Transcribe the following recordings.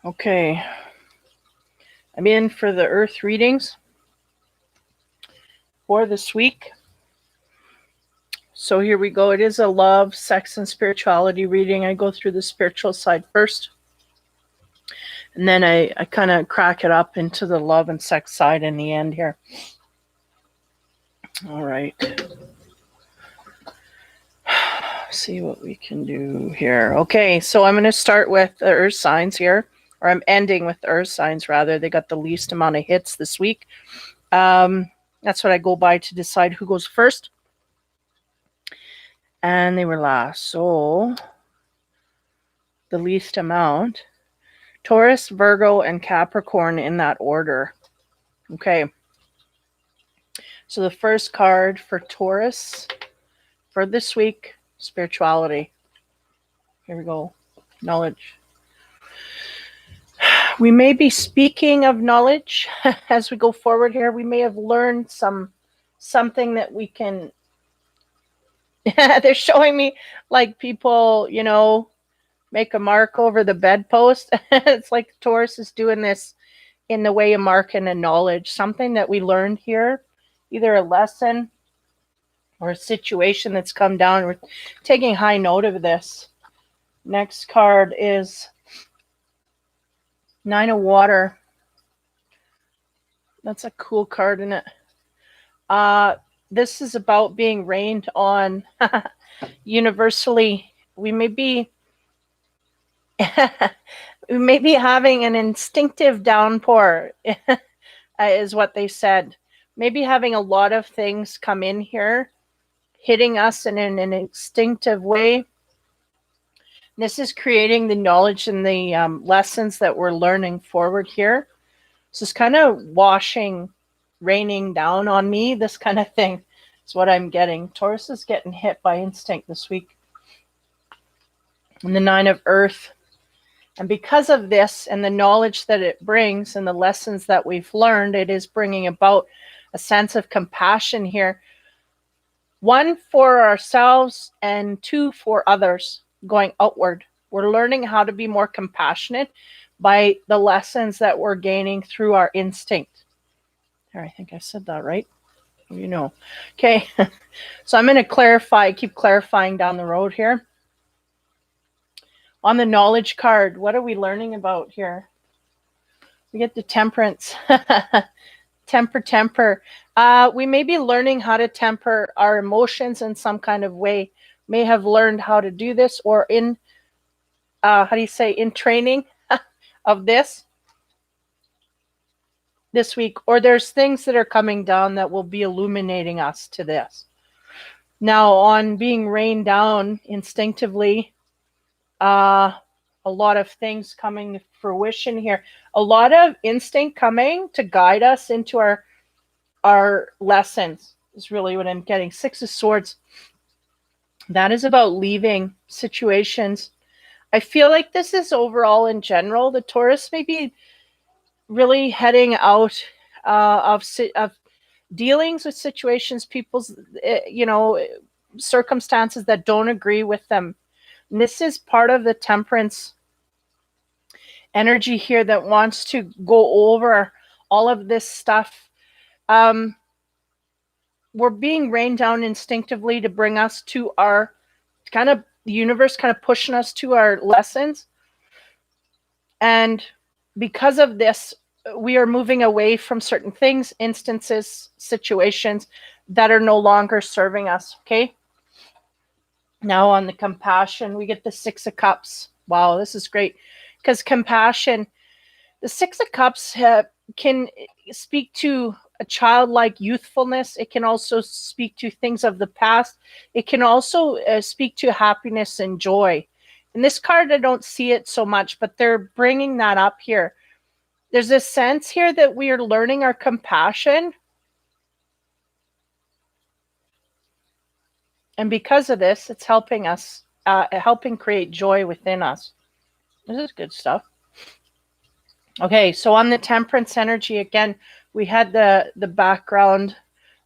Okay, I'm in for the Earth readings for this week. So here we go. It is a love, sex, and spirituality reading. I go through the spiritual side first, and then I kind of crack it up into the love and sex side in the end here. All right. See what we can do here. Okay, so I'm going to start with the Earth signs here, or I'm ending with the Earth signs rather. They got the least amount of hits this week. That's what I go by to decide who goes first. And they were last. So the least amount. Taurus, Virgo, and Capricorn in that order. Okay. So the first card for Taurus for this week, spirituality. Here we go. Knowledge. We may be speaking of knowledge as we go forward here. We may have learned something that we can. They're showing me like people, make a mark over the bedpost. It's like Taurus is doing this in the way of marking a knowledge, something that we learned here, either a lesson or a situation that's come down. We're taking high note of this. Next card is Nine of Water. That's a cool card, isn't it? This is about being rained on universally. We may be having an instinctive downpour, is what they said. Maybe having a lot of things come in here, hitting us in an instinctive way. This is creating the knowledge and the lessons that we're learning forward here. So it's kind of raining down on me, this kind of thing is what I'm getting. Taurus is getting hit by instinct this week. And the Nine of Earth. And because of this and the knowledge that it brings and the lessons that we've learned, it is bringing about a sense of compassion here. One, for ourselves, and two, for others, going outward. We're learning how to be more compassionate by the lessons that we're gaining through our instinct. There, I think I said that right. Okay. So I'm going to keep clarifying down the road here. On the knowledge card, what are we learning about here? We get the Temperance. Temper. We may be learning how to temper our emotions in some kind of way. May have learned how to do this, or in training of this week, or there's things that are coming down that will be illuminating us to this. Now, on being rained down instinctively, a lot of things coming to fruition here. A lot of instinct coming to guide us into our lessons is really what I'm getting. Six of Swords. That is about leaving situations. I feel like this is overall in general. The Taurus may be really heading out of dealings with situations, people's, circumstances that don't agree with them. And this is part of the Temperance energy here that wants to go over all of this stuff. We're being rained down instinctively to bring us to our the universe kind of pushing us to our lessons. And because of this, we are moving away from certain things, instances, situations that are no longer serving us. Okay. Now on the compassion, we get the Six of Cups. Wow, this is great. Because compassion, the Six of Cups can speak to a childlike youthfulness. It can also speak to things of the past. It can also speak to happiness and joy. In this card, I don't see it so much, but they're bringing that up here. There's a sense here that we are learning our compassion. And because of this, it's helping us, helping create joy within us. This is good stuff. Okay, so on the Temperance energy, again, we had the background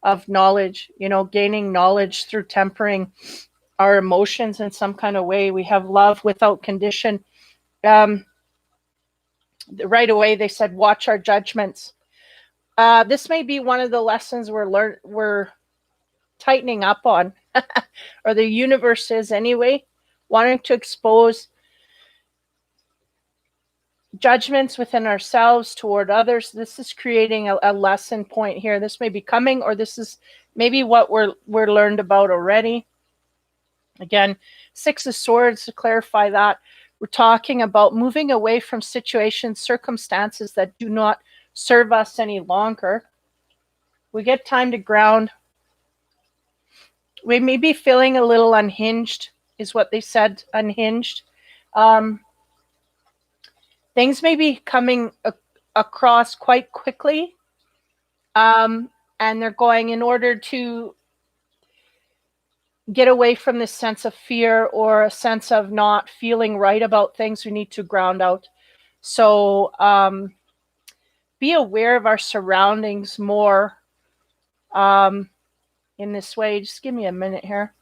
of knowledge, gaining knowledge through tempering our emotions in some kind of way. We have love without condition. right away they said, watch our judgments. This may be one of the lessons we're tightening up on, or the universe is anyway, wanting to expose judgments within ourselves toward others. This is creating a lesson point here. This may be coming, or this is maybe what we're learned about already. Again, Six of Swords, to clarify that, we're talking about moving away from situations, circumstances that do not serve us any longer. We get time to ground. We may be feeling a little unhinged, is what they said, unhinged. Things may be coming across quite quickly. And they're going, in order to get away from this sense of fear or a sense of not feeling right about things, we need to ground out. So be aware of our surroundings more in this way. Just give me a minute here.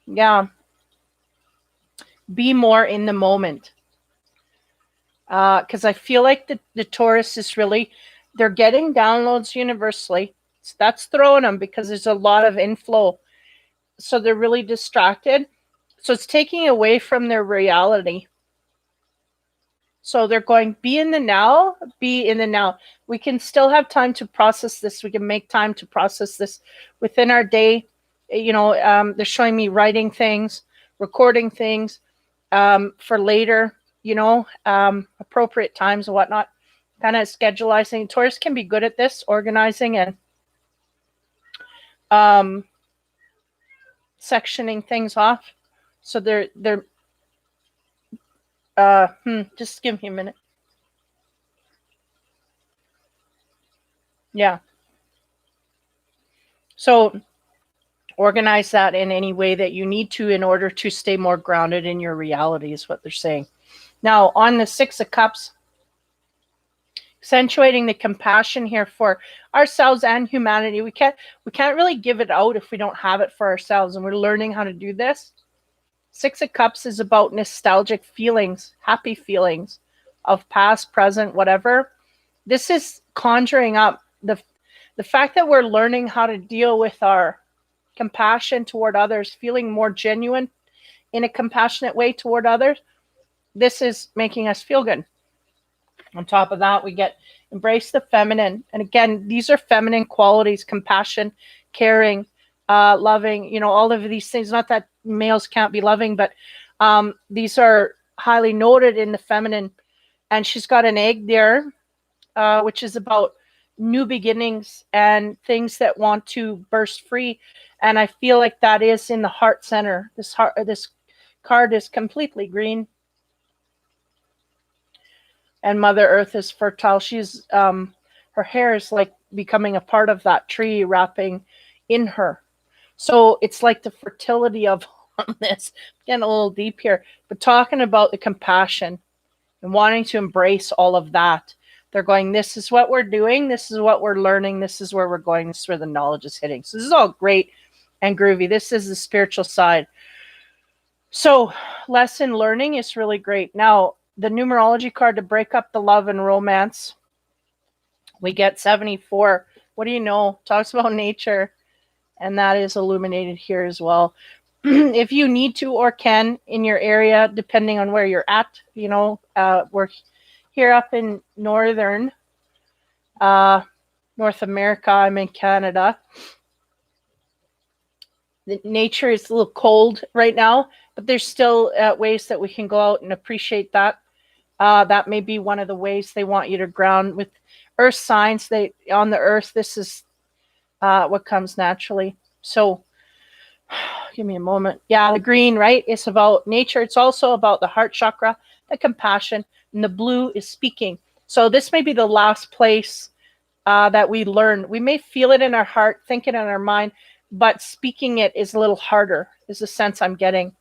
Yeah. Be more in the moment. Because I feel like the Taurus is really, they're getting downloads universally. So that's throwing them because there's a lot of inflow. So they're really distracted. So it's taking away from their reality. So they're going, be in the now, be in the now. We can still have time to process this. We can make time to process this within our day. You know, they're showing me writing things, recording things for later, you know, appropriate times and whatnot, kind of scheduling. Taurus can be good at this, organizing and sectioning things off. So they're just give me a minute. Yeah. So organize that in any way that you need to in order to stay more grounded in your reality, is what they're saying. Now, on the Six of Cups, accentuating the compassion here for ourselves and humanity. We can't really give it out if we don't have it for ourselves, and we're learning how to do this. Six of Cups is about nostalgic feelings, happy feelings of past, present, whatever. This is conjuring up the fact that we're learning how to deal with our compassion toward others, feeling more genuine in a compassionate way toward others. This is making us feel good. On top of that, we get embrace the feminine. And again, these are feminine qualities: compassion, caring, loving, you know, all of these things. Not that males can't be loving, but these are highly noted in the feminine. And she's got an egg there, which is about new beginnings and things that want to burst free. And I feel like that is in the heart center. This card is completely green. And Mother Earth is fertile. She's her hair is like becoming a part of that tree, wrapping in her. So it's like the fertility of this. Getting a little deep here, but talking about the compassion and wanting to embrace all of that. They're going, this is what we're doing. This is what we're learning. This is where we're going. This is where the knowledge is hitting. So this is all great and groovy. This is the spiritual side. So lesson learning is really great. Now, the numerology card to break up the love and romance, we get 74. What do you know? Talks about nature, and that is illuminated here as well. If you need to or can in your area, depending on where you're at, you know, we're here up in northern North America. I'm in Canada. The nature is a little cold right now, but there's still ways that we can go out and appreciate that. That may be one of the ways they want you to ground with earth signs. They on the earth, this is what comes naturally. So give me a moment. Yeah, the green, right? It's about nature. It's also about the heart chakra, the compassion, and the blue is speaking. So this may be the last place that we learn. We may feel it in our heart, think it in our mind, but speaking it is a little harder, is the sense I'm getting.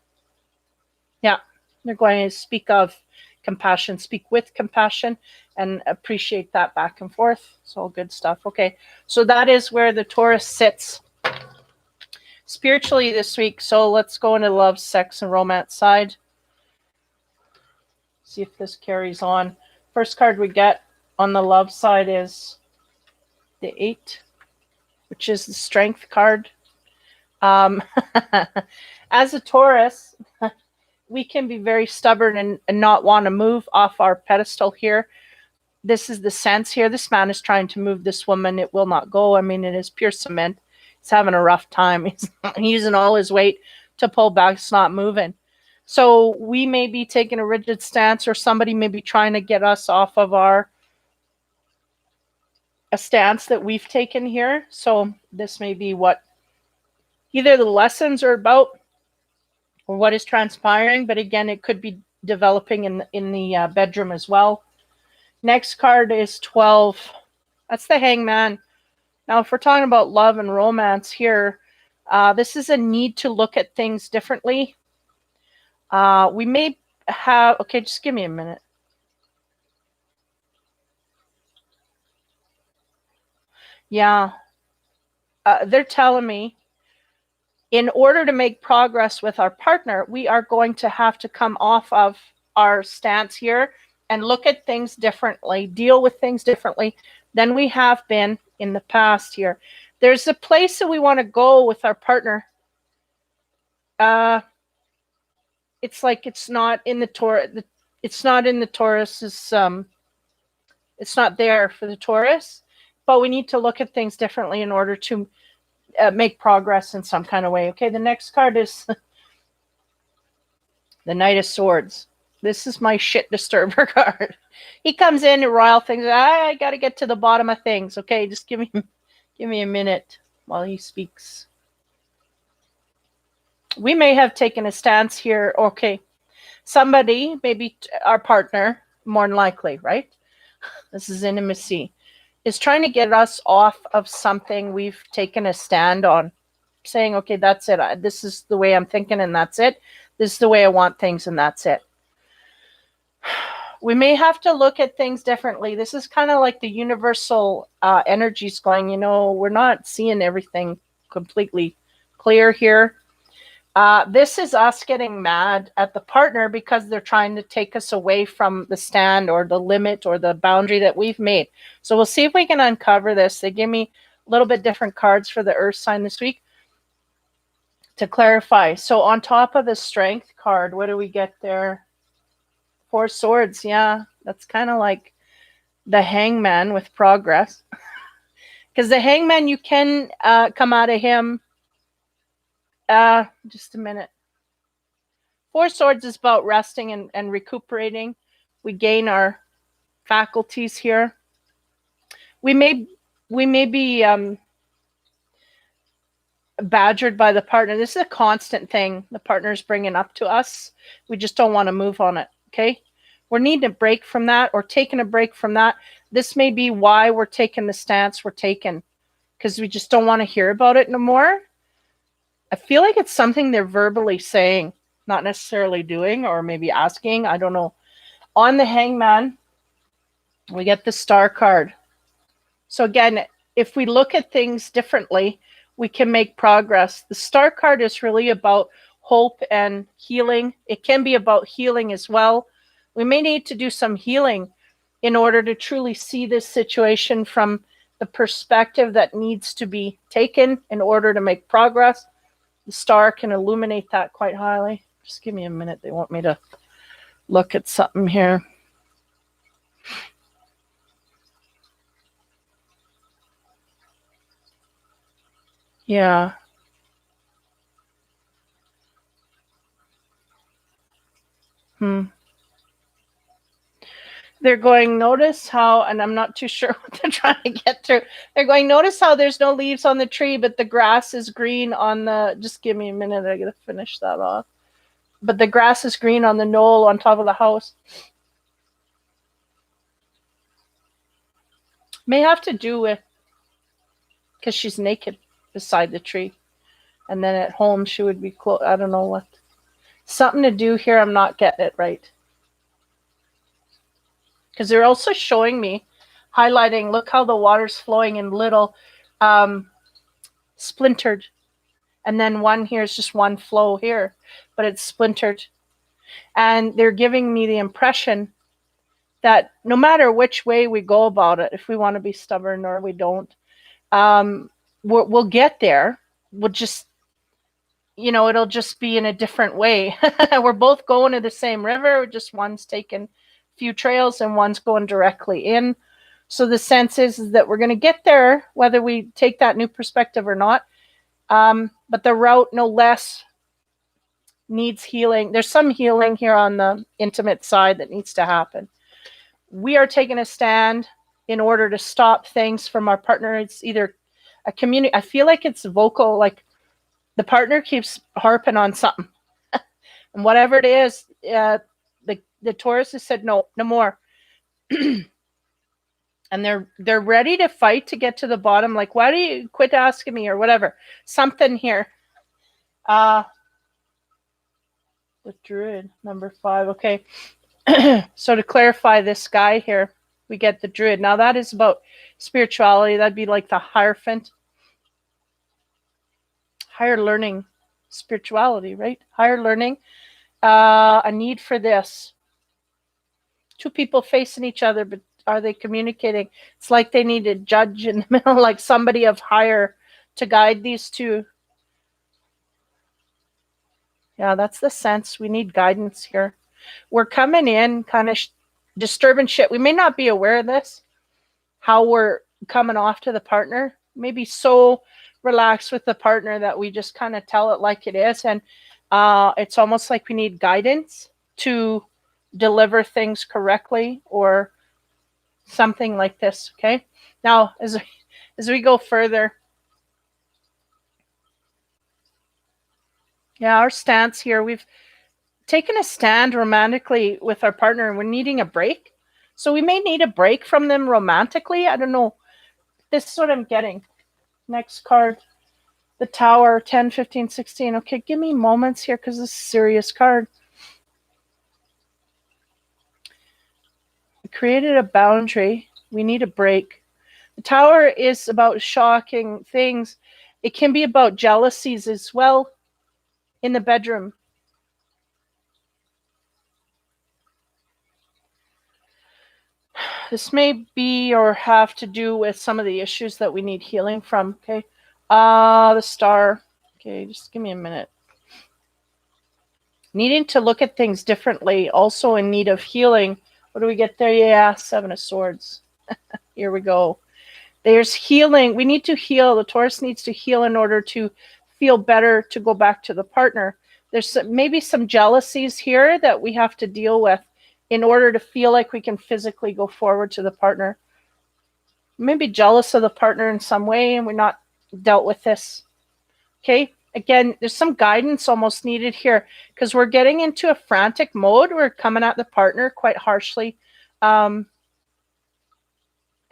Yeah, they're going to speak of compassion, speak with compassion, and appreciate that back and forth. It's all good stuff. Okay, so that is where the Taurus sits spiritually this week. So let's go into love, sex, and romance side. See if this carries on. First card we get on the love side is the 8, which is the strength card. As a Taurus, we can be very stubborn and not want to move off our pedestal here. This is the sense here. This man is trying to move this woman. It will not go. I mean, it is pure cement. He's having a rough time. He's using all his weight to pull back. It's not moving. So we may be taking a rigid stance, or somebody may be trying to get us off of a stance that we've taken here. So this may be what either the lessons are about or what is transpiring. But again, it could be developing in the bedroom as well. Next card is 12. That's the Hangman. Now, if we're talking about love and romance here, this is a need to look at things differently. We may have, okay, just give me a minute. Yeah. They're telling me in order to make progress with our partner, we are going to have to come off of our stance here and look at things differently, deal with things differently than we have been in the past here. There's a place that we want to go with our partner. It's like it's not in the Taurus. It's not in the Taurus's. It's not there for the Taurus, but we need to look at things differently in order to make progress in some kind of way. Okay, the next card is the Knight of Swords. This is my shit disturber card. He comes in and royal things. I got to get to the bottom of things. Okay, just give me a minute while he speaks. We may have taken a stance here. Okay, somebody, maybe our partner, more than likely, right? This is intimacy, is trying to get us off of something we've taken a stand on, saying, okay, that's it. This is the way I'm thinking, and that's it. This is the way I want things, and that's it. We may have to look at things differently. This is kind of like the universal energies going, we're not seeing everything completely clear here. This is us getting mad at the partner because they're trying to take us away from the stand or the limit or the boundary that we've made. So we'll see if we can uncover this. They give me a little bit different cards for the Earth sign this week to clarify. So on top of the Strength card, what do we get there? 4 Swords. Yeah, that's kind of like the Hangman with progress. Because the Hangman, you can come out of him. Just a minute. 4 Swords is about resting and recuperating. We gain our faculties here. We may be badgered by the partner. This is a constant thing the partner's bringing up to us. We just don't want to move on it. Okay, we're needing a break from that or taking a break from that. This may be why we're taking the stance we're taking, because we just don't want to hear about it no more. I feel like it's something they're verbally saying, not necessarily doing, or maybe asking. I don't know. On the Hangman, we get the Star card. So again, if we look at things differently, we can make progress. The Star card is really about hope and healing. It can be about healing as well. We may need to do some healing in order to truly see this situation from the perspective that needs to be taken in order to make progress. The Star can illuminate that quite highly. Just give me a minute. They want me to look at something here. Yeah. They're going, notice how, and I'm not too sure what they're trying to get through. They're going, notice how there's no leaves on the tree, but the grass is green on the, just give me a minute. I got to finish that off. But the grass is green on the knoll on top of the house. May have to do with, because she's naked beside the tree. And then at home she would be close. I don't know what. Something to do here. I'm not getting it right. Because they're also showing me, highlighting, look how the water's flowing in little splintered. And then one here is just one flow here, but it's splintered. And they're giving me the impression that no matter which way we go about it, if we want to be stubborn or we don't, we'll get there. We'll just, it'll just be in a different way. We're both going to the same river, just one's taking a few trails and one's going directly in. So the sense is that we're going to get there, whether we take that new perspective or not. But the route, no less, needs healing. There's some healing here on the intimate side that needs to happen. We are taking a stand in order to stop things from our partner. It's either a community. I feel like it's vocal, like the partner keeps harping on something. And whatever it is, the Taurus has said, no more. And they're ready to fight to get to the bottom. Like, why do you quit asking me or whatever? Something here. The Druid, number 5. Okay. So to clarify this guy here, we get the Druid. Now that is about spirituality. That'd be like the Hierophant. Higher learning, spirituality, right? Higher learning. A need for this. Two people facing each other, but are they communicating? It's like they need a judge in the middle, like somebody of higher to guide these two. Yeah, that's the sense. We need guidance here. We're coming in kind of disturbing shit. We may not be aware of this, how we're coming off to the partner. Maybe so relaxed with the partner that we just kind of tell it like it is. And it's almost like we need guidance to deliver things correctly or something like this. Okay. Now, as we go further, yeah, our stance here, we've taken a stand romantically with our partner and we're needing a break. So we may need a break from them romantically. I don't know. This is what I'm getting. Next card, the Tower, 10, 15, 16. Okay, give me moments here because this is a serious card. We created a boundary. We need a break. The Tower is about shocking things. It can be about jealousies as well in the bedroom. This may be or have to do with some of the issues that we need healing from. Okay. The Star. Okay, just give me a minute. Needing to look at things differently, also in need of healing. What do we get there? Yeah, 7 of Swords. Here we go. There's healing. We need to heal. The Taurus needs to heal in order to feel better to go back to the partner. There's maybe some jealousies here that we have to deal with in order to feel like we can physically go forward to the partner. Maybe jealous of the partner in some way and we're not dealt with this. Okay. Again, there's some guidance almost needed here because we're getting into a frantic mode. We're coming at the partner quite harshly. And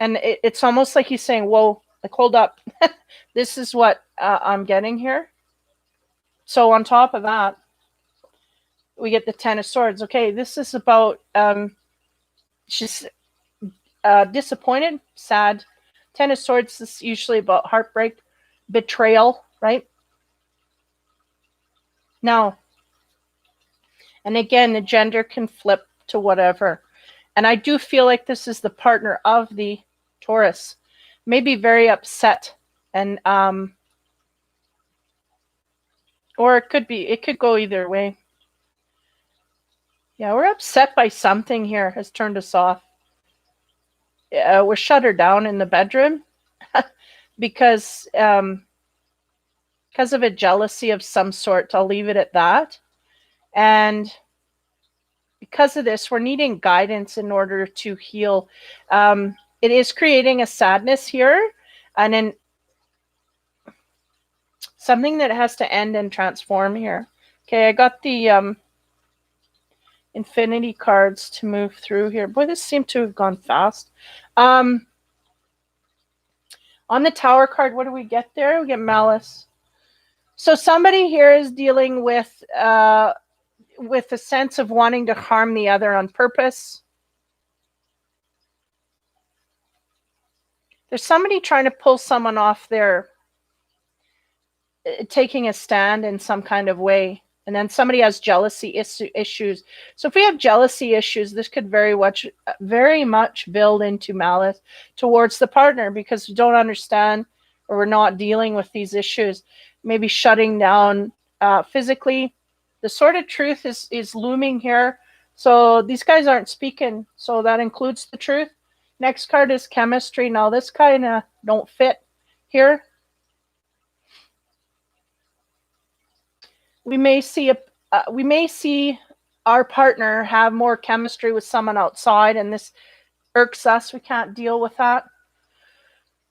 it's almost like he's saying, whoa, like, hold up. This is what I'm getting here. So on top of that, we get the 10 of Swords. Okay, this is about, she's disappointed, sad. 10 of Swords is usually about heartbreak, betrayal, right? Now, and again, the gender can flip to whatever. And I do feel like this is the partner of the Taurus. Maybe very upset. And, or it could go either way. Yeah, we're upset by something here has turned us off. We're shut her down in the bedroom because of a jealousy of some sort. I'll leave it at that. And because of this, we're needing guidance in order to heal. It is creating a sadness here and then something that has to end and transform here. Okay, I got the infinity cards to move through here. Boy, this seemed to have gone fast. On the Tower card, what do we get there? We get Malice. So somebody here is dealing with a sense of wanting to harm the other on purpose. There's somebody trying to pull someone off there, taking a stand in some kind of way. And then somebody has jealousy issues. So if we have jealousy issues, this could very much build into malice towards the partner because we don't understand or we're not dealing with these issues. Maybe shutting down physically. The sword of truth is looming here. So these guys aren't speaking. So that includes the truth. Next card is chemistry. Now this kind of don't fit here. We may see our partner have more chemistry with someone outside, and this irks us. We can't deal with that.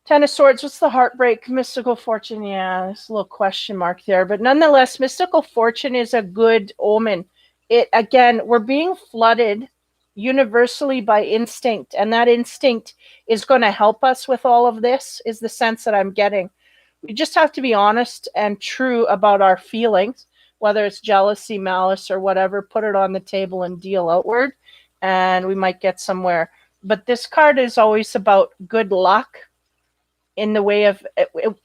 Ten of Swords, what's the heartbreak? Mystical fortune, yeah, there's a little question mark there. But nonetheless, mystical fortune is a good omen. Again, we're being flooded universally by instinct, and that instinct is going to help us with all of this, is the sense that I'm getting. We just have to be honest and true about our feelings, whether it's jealousy, malice, or whatever. Put it on the table and deal outward, and we might get somewhere. But this card is always about good luck in the way of,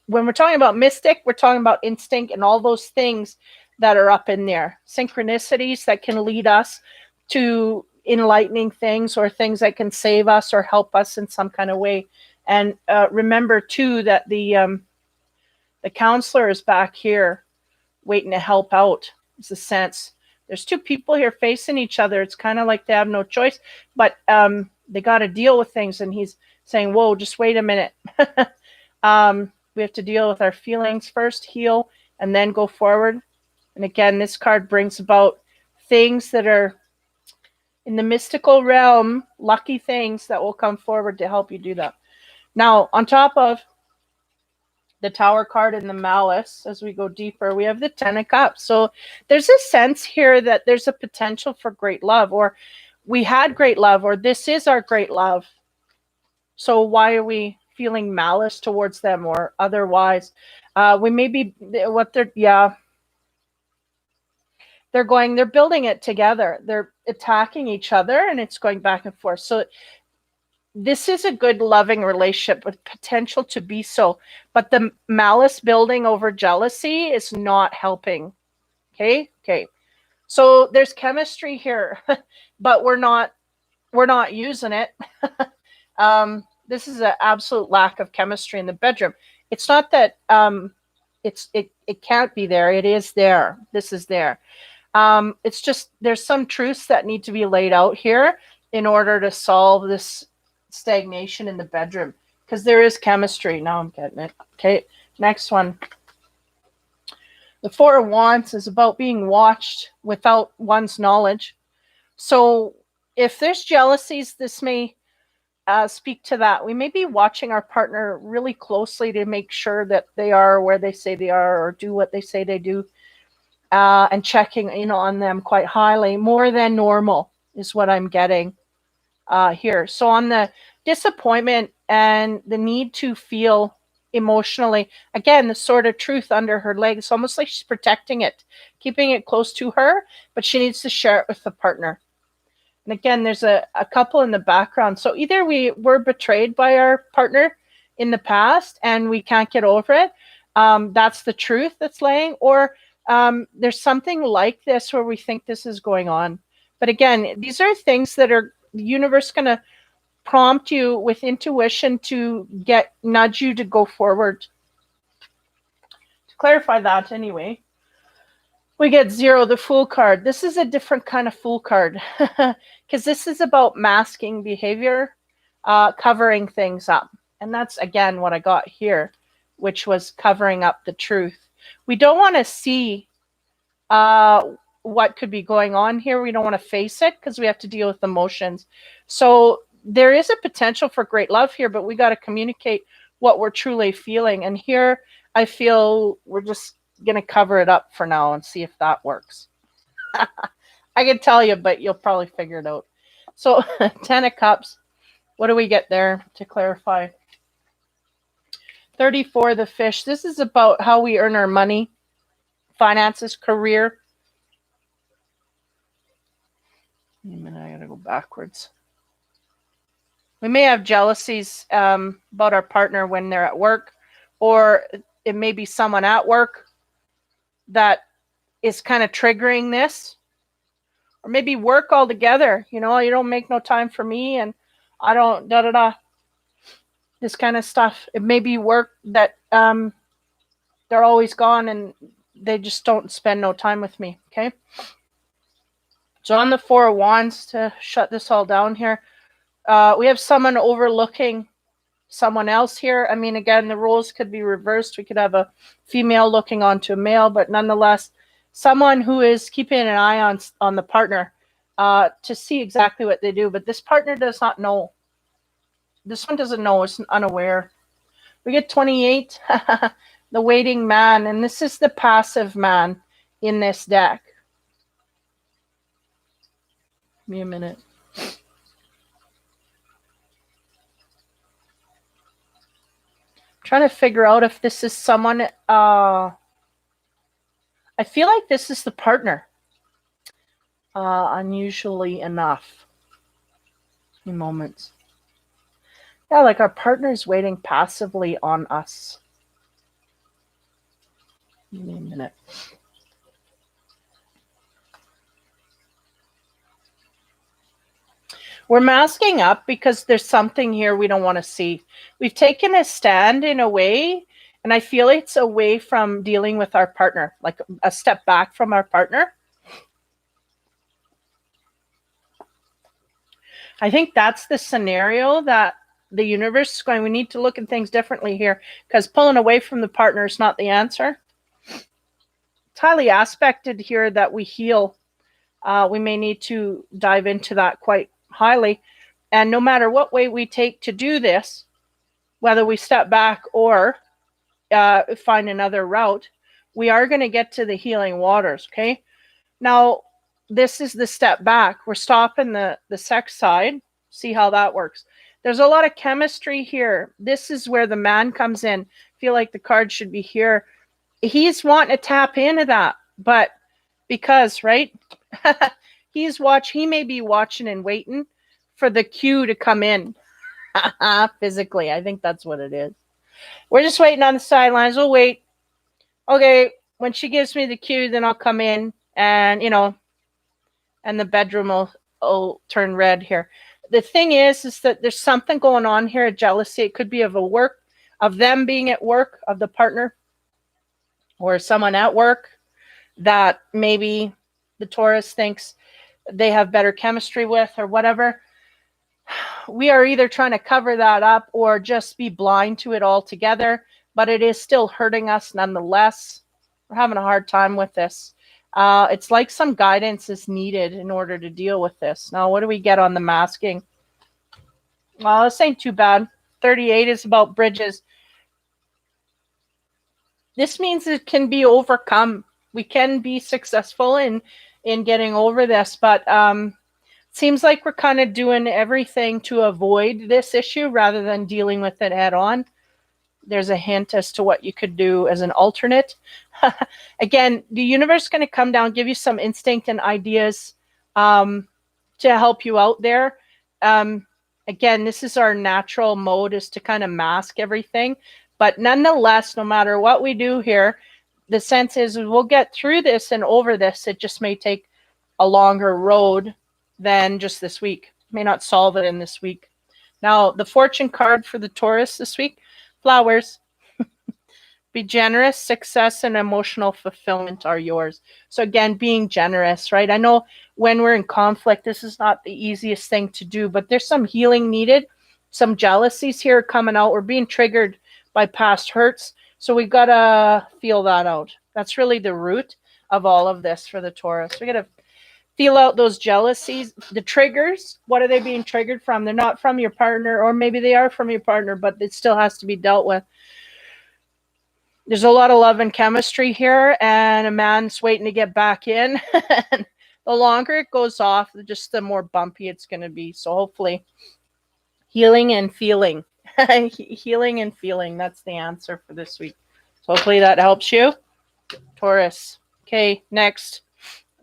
when we're talking about mystic, we're talking about instinct and all those things that are up in there. Synchronicities that can lead us to enlightening things or things that can save us or help us in some kind of way. And remember, too, that the counselor is back here waiting to help out. It's a sense. There's two people here facing each other. It's kind of like they have no choice, but they got to deal with things. And he's saying, whoa, just wait a minute. We have to deal with our feelings first, heal, and then go forward. And again, this card brings about things that are in the mystical realm, lucky things that will come forward to help you do that. Now, on top of the Tower card and the Malice, as we go deeper, we have the Ten of Cups. So there's a sense here that there's a potential for great love, or we had great love, or this is our great love. So why are we feeling malice towards them or otherwise? We may be they're building it together. They're attacking each other and it's going back and forth. So this is a good loving relationship with potential to be so, but the malice building over jealousy is not helping. Okay. So there's chemistry here, but we're not using it. This is an absolute lack of chemistry in the bedroom. It's not that it can't be there. It is there. This is there. It's just there's some truths that need to be laid out here in order to solve this stagnation in the bedroom, because there is chemistry. Now I'm getting it. Okay, next one. The Four of Wands is about being watched without one's knowledge. So if there's jealousies, this may speak to that. We may be watching our partner really closely to make sure that they are where they say they are or do what they say they do, and checking on them quite highly, more than normal is what I'm getting here. So on the disappointment and the need to feel emotionally, again, the Sword of Truth under her leg, it's almost like she's protecting it, keeping it close to her, but she needs to share it with the partner. And again, there's a couple in the background. So either we were betrayed by our partner in the past and we can't get over it. That's the truth that's laying. Or there's something like this where we think this is going on. But again, these are things that are the universe going to prompt you with intuition to nudge you to go forward. To clarify that anyway. We get 0, the Fool card. This is a different kind of Fool card because this is about masking behavior, covering things up. And that's, again, what I got here, which was covering up the truth. We don't want to see what could be going on here. We don't want to face it because we have to deal with emotions. So there is a potential for great love here, but we got to communicate what we're truly feeling. And here I feel we're just going to cover it up for now and see if that works. I can tell you, but you'll probably figure it out. So 10 of Cups, what do we get there to clarify? 34, the Fish. This is about how we earn our money, finances, career. Wait a minute, I gotta go backwards. We may have jealousies about our partner when they're at work, or it may be someone at work that is kind of triggering this. Or maybe work altogether. You know, you don't make no time for me, and I don't this kind of stuff. It may be work that they're always gone and they just don't spend no time with me. Okay. So on the Four of Wands, to shut this all down here, we have someone overlooking someone else here. I mean, again, the roles could be reversed. We could have a female looking onto a male, but nonetheless, someone who is keeping an eye on the partner to see exactly what they do. But this partner does not know. This one doesn't know. It's unaware. We get 28, the waiting man, and this is the passive man in this deck. Give me a minute. Trying to figure out if this is someone. I feel like this is the partner. Unusually enough. In moments. Yeah, like our partner is waiting passively on us. Give me a minute. We're masking up because there's something here we don't want to see. We've taken a stand in a way, and I feel it's away from dealing with our partner, like a step back from our partner. I think that's the scenario that the universe is going, we need to look at things differently here, because pulling away from the partner is not the answer. It's highly aspected here that we heal. We may need to dive into that quite highly. And no matter what way we take to do this, whether we step back or find another route, we are going to get to the healing waters, okay? Now, this is the step back. We're stopping the sex side. See how that works. There's a lot of chemistry here. This is where the man comes in. I feel like the card should be here. He's wanting to tap into that, but because, right? He may be watching and waiting for the cue to come in. Physically, I think that's what it is. We're just waiting on the sidelines. We'll wait. Okay, when she gives me the cue, then I'll come in, and and the bedroom will turn red here. The thing is that there's something going on here, a jealousy. It could be of them being at work, of the partner, or someone at work that maybe the Taurus thinks they have better chemistry with, or whatever. We are either trying to cover that up or just be blind to it altogether, but it is still hurting us nonetheless. We're having a hard time with this. It's like some guidance is needed in order to deal with this. Now, what do we get on the masking? Well, this ain't too bad. 38 is about bridges. This means it can be overcome. We can be successful in getting over this, but seems like we're kind of doing everything to avoid this issue rather than dealing with it head on. There's a hint as to what you could do as an alternate. Again, the universe is going to come down, give you some instinct and ideas to help you out there. Again, this is our natural mode, is to kind of mask everything. But nonetheless, no matter what we do here, the sense is we'll get through this and over this. It just may take a longer road than just this week. May not solve it in this week. Now, the fortune card for the Taurus this week, flowers. Be generous, success, and emotional fulfillment are yours. So again, being generous, right? I know when we're in conflict, this is not the easiest thing to do, but there's some healing needed. Some jealousies here coming out. We're being triggered by past hurts. So we got to feel that out. That's really the root of all of this for the Taurus. We got to feel out those jealousies, the triggers. What are they being triggered from? They're not from your partner, or maybe they are from your partner, but it still has to be dealt with. There's a lot of love and chemistry here, and a man's waiting to get back in. The longer it goes off, just the more bumpy it's going to be. So hopefully, healing and feeling. Healing and feeling. That's the answer for this week. So hopefully that helps you. Taurus. Okay, next.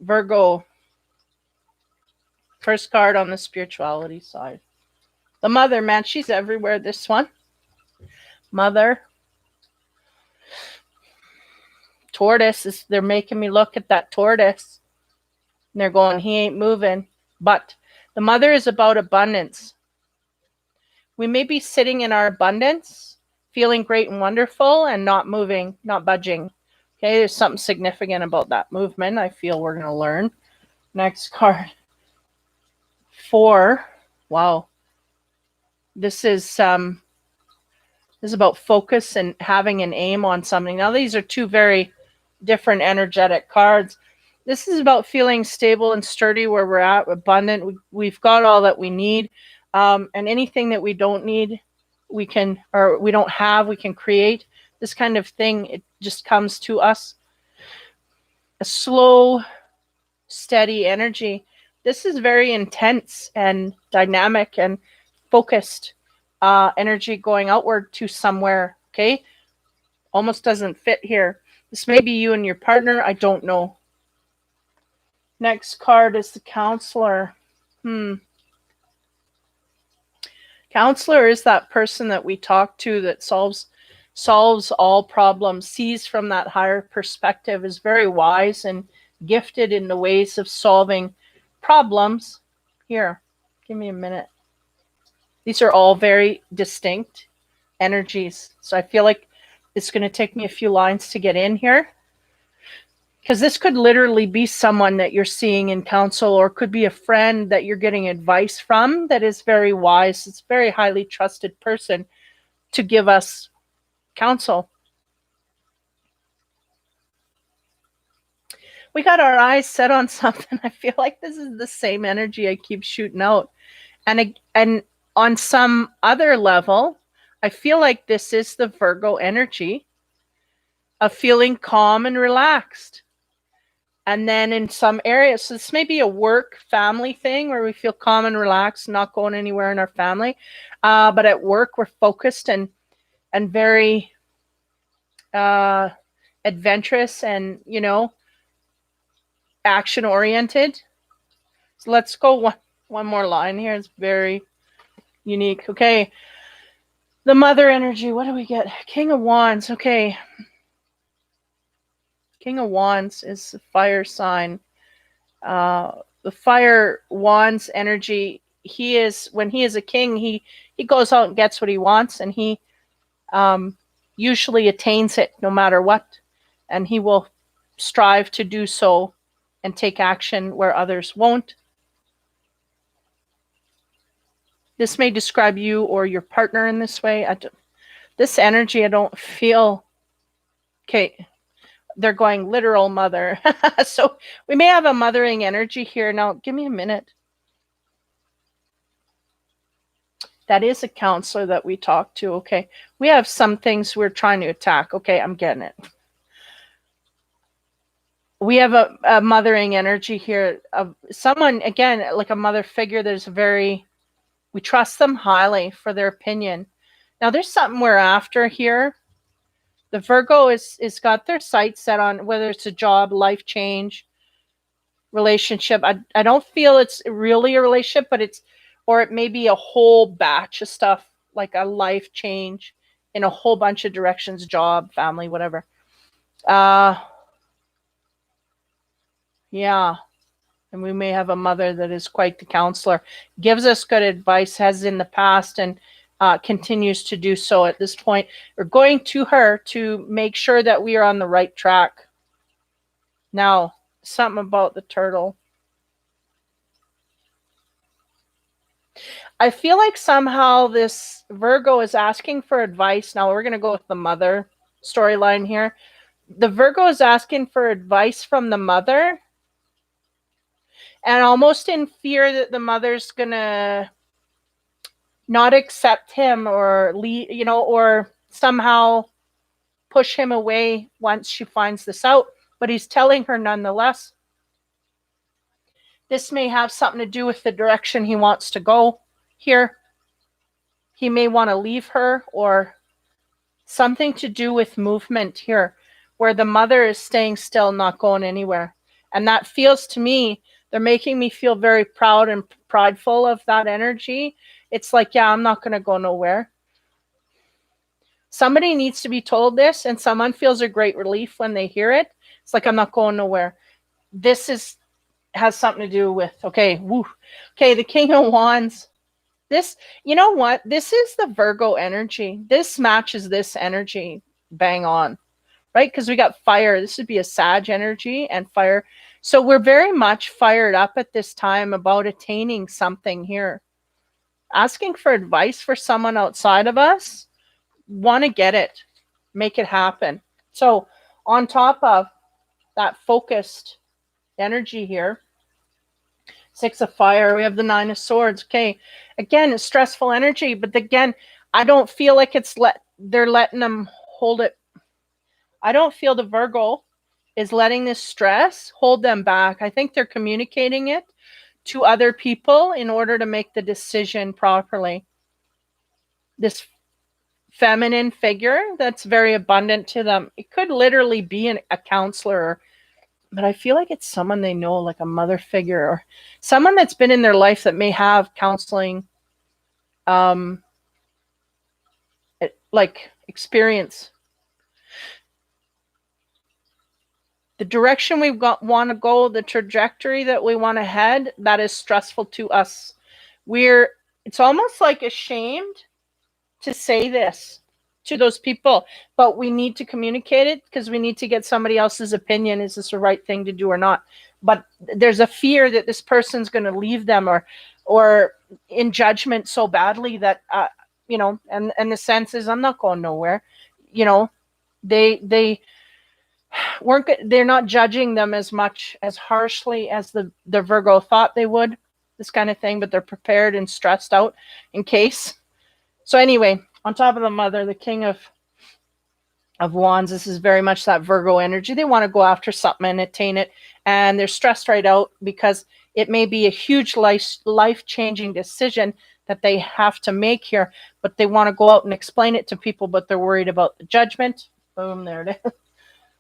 Virgo. First card on the spirituality side. The mother, man, she's everywhere, this one. Mother. tortoise is, they're making me look at that tortoise. And they're going, he ain't moving. But the mother is about abundance. We may be sitting in our abundance, feeling great and wonderful, and not moving, not budging. Okay, there's something significant about that movement. I feel we're going to learn. Next card. 4. Wow. This is about focus and having an aim on something. Now, these are two very different energetic cards. This is about feeling stable and sturdy where we're at, abundant. We've got all that we need. And anything that we don't need, we can, or we don't have, we can create. This kind of thing, it just comes to us. A slow, steady energy. This is very intense and dynamic and focused energy going outward to somewhere, okay? Almost doesn't fit here. This may be you and your partner. I don't know. Next card is the counselor. Counselor is that person that we talk to that solves all problems, sees from that higher perspective, is very wise and gifted in the ways of solving problems. Here, give me a minute. These are all very distinct energies. So I feel like it's going to take me a few lines to get in here. Because this could literally be someone that you're seeing in counsel, or could be a friend that you're getting advice from that is very wise. It's a very highly trusted person to give us counsel. We got our eyes set on something. I feel like this is the same energy I keep shooting out. And on some other level, I feel like this is the Virgo energy of feeling calm and relaxed. And then in some areas, so this may be a work family thing where we feel calm and relaxed, not going anywhere in our family. But at work, we're focused and very adventurous and, action oriented. So let's go one more line here. It's very unique. Okay. The mother energy. What do we get? King of Wands. Okay. King of Wands is the fire sign. The fire Wands energy. When he is a king, he goes out and gets what he wants, and he usually attains it no matter what. And he will strive to do so and take action where others won't. This may describe you or your partner in this way. This energy, I don't feel... Okay, they're going literal mother. So we may have a mothering energy here. Now, give me a minute. That is a counselor that we talk to. Okay, we have some things we're trying to attack. Okay, I'm getting it. We have a mothering energy here of someone, again, like a mother figure. We trust them highly for their opinion. Now, there's something we're after here. The Virgo is got their sights set on whether it's a job, life change, relationship. I don't feel it's really a relationship, but or it may be a whole batch of stuff, like a life change in a whole bunch of directions, job, family, whatever. Yeah. And we may have a mother that is quite the counselor, gives us good advice, has in the past, and continues to do so at this point. We're going to her to make sure that we are on the right track. Now, something about the turtle. I feel like somehow this Virgo is asking for advice. Now, we're going to go with the mother storyline here. The Virgo is asking for advice from the mother, and almost in fear that the mother's going to not accept him or leave, or somehow push him away once she finds this out. But he's telling her nonetheless. This may have something to do with the direction he wants to go here. He may want to leave her, or something to do with movement here, where the mother is staying still, not going anywhere. And that feels to me, they're making me feel very proud and prideful of that energy. It's like, yeah, I'm not going to go nowhere. Somebody needs to be told this, and someone feels a great relief when they hear it. It's like, I'm not going nowhere. This has something to do with, okay, woo. Okay, the King of Wands. This, you know what? This is the Virgo energy. This matches this energy bang on, right? Because we got fire. This would be a Sag energy and fire. So we're very much fired up at this time about attaining something here. Asking for advice for someone outside of us, want to get it, make it happen. So on top of that focused energy here, 6 of fire, we have the 9 of swords. Okay, again, it's stressful energy, but again, I don't feel like they're letting them hold it. I don't feel the Virgo is letting this stress hold them back. I think they're communicating it to other people in order to make the decision properly. This feminine figure that's very abundant to them, it could literally be a counselor, but I feel like it's someone they know, like a mother figure or someone that's been in their life that may have counseling like experience. The direction we want to go, the trajectory that we want to head, that is stressful to us. It's almost like ashamed to say this to those people, but we need to communicate it because we need to get somebody else's opinion. Is this the right thing to do or not? But there's a fear that this person's going to leave them or in judgment so badly that, and the sense is, I'm not going nowhere. They're not judging them as much, as harshly as the Virgo thought they would, this kind of thing, but they're prepared and stressed out in case. So anyway, on top of the mother, the King of Wands, this is very much that Virgo energy. They want to go after something and attain it, and they're stressed right out because it may be a huge life-changing decision that they have to make here, but they want to go out and explain it to people, but they're worried about the judgment. Boom, there it is.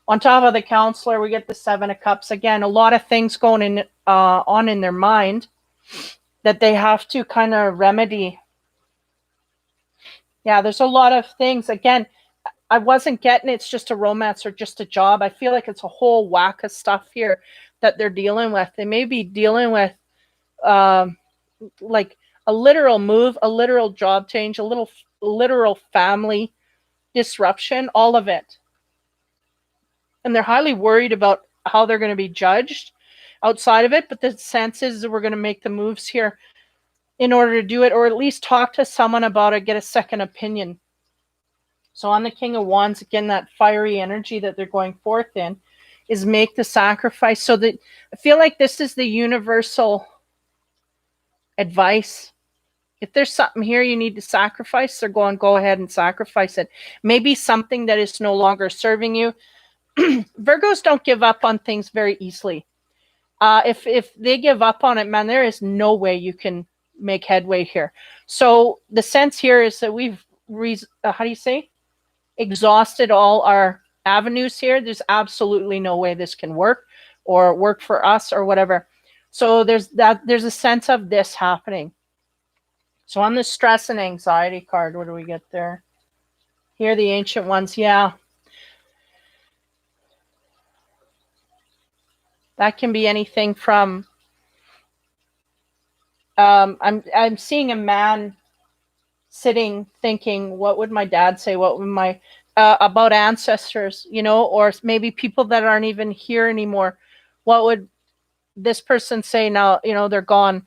On top of the counselor, we get the 7 of Cups. Again, a lot of things going on in their mind that they have to kind of remedy. Yeah, there's a lot of things. Again, I wasn't getting it's just a romance or just a job. I feel like it's a whole whack of stuff here that they're dealing with. They may be dealing with like a literal move, a literal job change, a literal family disruption, all of it. And they're highly worried about how they're going to be judged outside of it. But the sense is that we're going to make the moves here in order to do it, or at least talk to someone about it, get a second opinion. So on the King of Wands, again, that fiery energy that they're going forth in is make the sacrifice. So that I feel like this is the universal advice. If there's something here you need to sacrifice, they're going, go ahead and sacrifice it. Maybe something that is no longer serving you. Virgos don't give up on things very easily. If they give up on it, man, there is no way you can make headway here. So the sense here is that we've exhausted all our avenues here. There's absolutely no way this can work or work for us or whatever. So there's a sense of this happening. So on the stress and anxiety card, what do we get there? Here, the Ancient Ones. Yeah. That can be anything from I'm seeing a man sitting thinking, what would my dad say? What would my about ancestors, or maybe people that aren't even here anymore. What would this person say now? They're gone.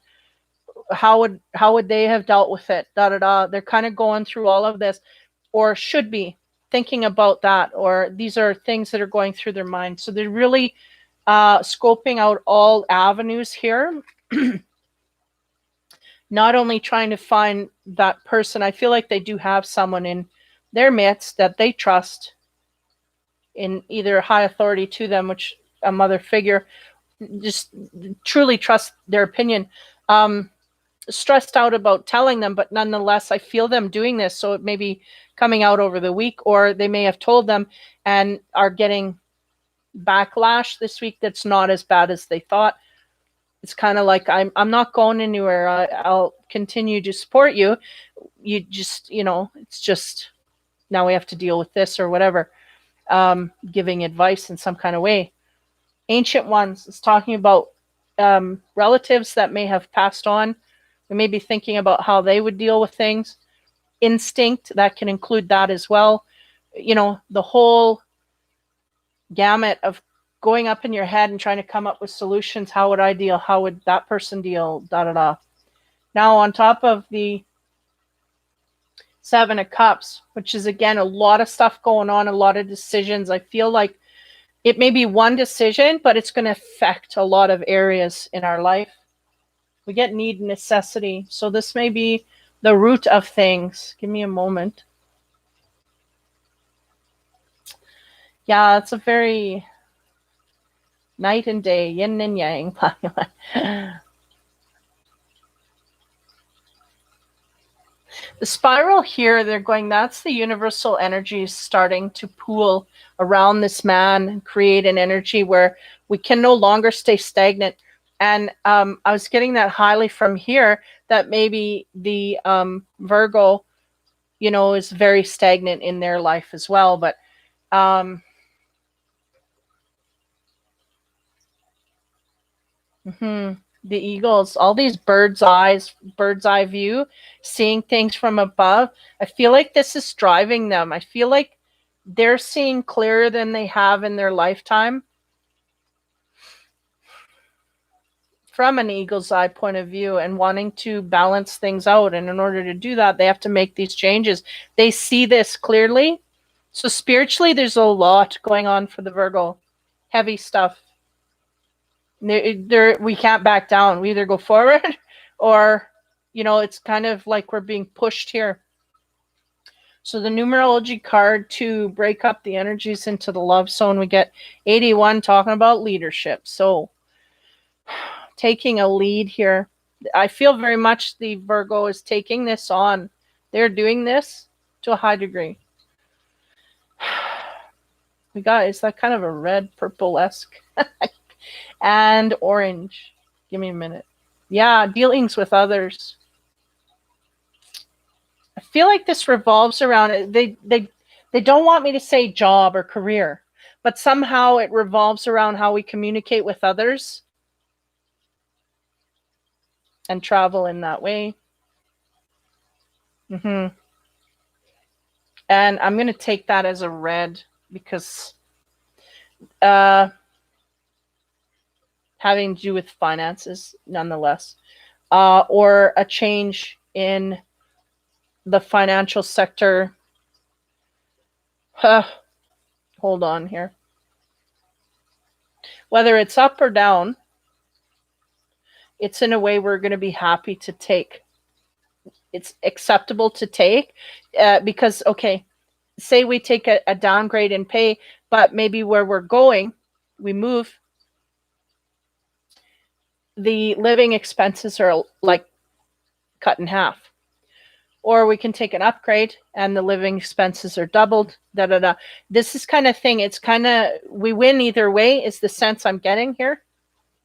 How would they have dealt with it? They're kind of going through all of this, or should be thinking about that, or these are things that are going through their mind. So they're really scoping out all avenues here. Not only trying to find that person, I feel like they do have someone in their midst that they trust, in either high authority to them, which a mother figure, just truly trust their opinion. Stressed out about telling them, but nonetheless, I feel them doing this. So it may be coming out over the week, or they may have told them and are getting backlash this week that's not as bad as they thought. It's kind of like, I'm not going anywhere. I'll continue to support you. You just, it's just now we have to deal with this or whatever, giving advice in some kind of way. Ancient Ones is talking about relatives that may have passed on. We may be thinking about how they would deal with things. Instinct, that can include that as well. You know, the whole gamut of going up in your head and trying to come up with solutions. How would I deal? How would that person deal? Da da da. Now, on top of the Seven of Cups, which is again a lot of stuff going on, a lot of decisions. I feel like it may be one decision, but it's going to affect a lot of areas in our life. We get need and necessity. So this may be the root of things. Give me a moment. Yeah, it's a very night and day, yin and yang. The spiral here, they're going, that's the universal energy starting to pool around this man and create an energy where we can no longer stay stagnant. And I was getting that highly from here, that maybe the Virgo, you know, is very stagnant in their life as well. But the eagles, all these bird's eye view, seeing things from above. I feel like this is driving them. I feel like they're seeing clearer than they have in their lifetime from an eagle's eye point of view, and wanting to balance things out. And in order to do that, they have to make these changes. They see this clearly. So spiritually, there's a lot going on for the Virgo. Heavy stuff. We can't back down. We either go forward or, you know, it's kind of like we're being pushed here. So the numerology card to break up the energies into the love zone, we get 81 talking about leadership. So taking a lead here. I feel very much the Virgo is taking this on. They're doing this to a high degree. We got, is that kind of a red purple-esque? And orange. Give me a minute. Yeah, dealings with others. I feel like this revolves around it. They don't want me to say job or career, but somehow it revolves around how we communicate with others and travel in that way. And I'm going to take that as a red because having to do with finances nonetheless, or a change in the financial sector. Hold on here. Whether it's up or down, it's in a way we're going to be happy to take. It's acceptable to take because, okay, say we take a downgrade in pay, but maybe where we're going, we move, the living expenses are like cut in half. Or we can take an upgrade and the living expenses are doubled. This is kind of thing. It's kind of, we win either way is the sense I'm getting here.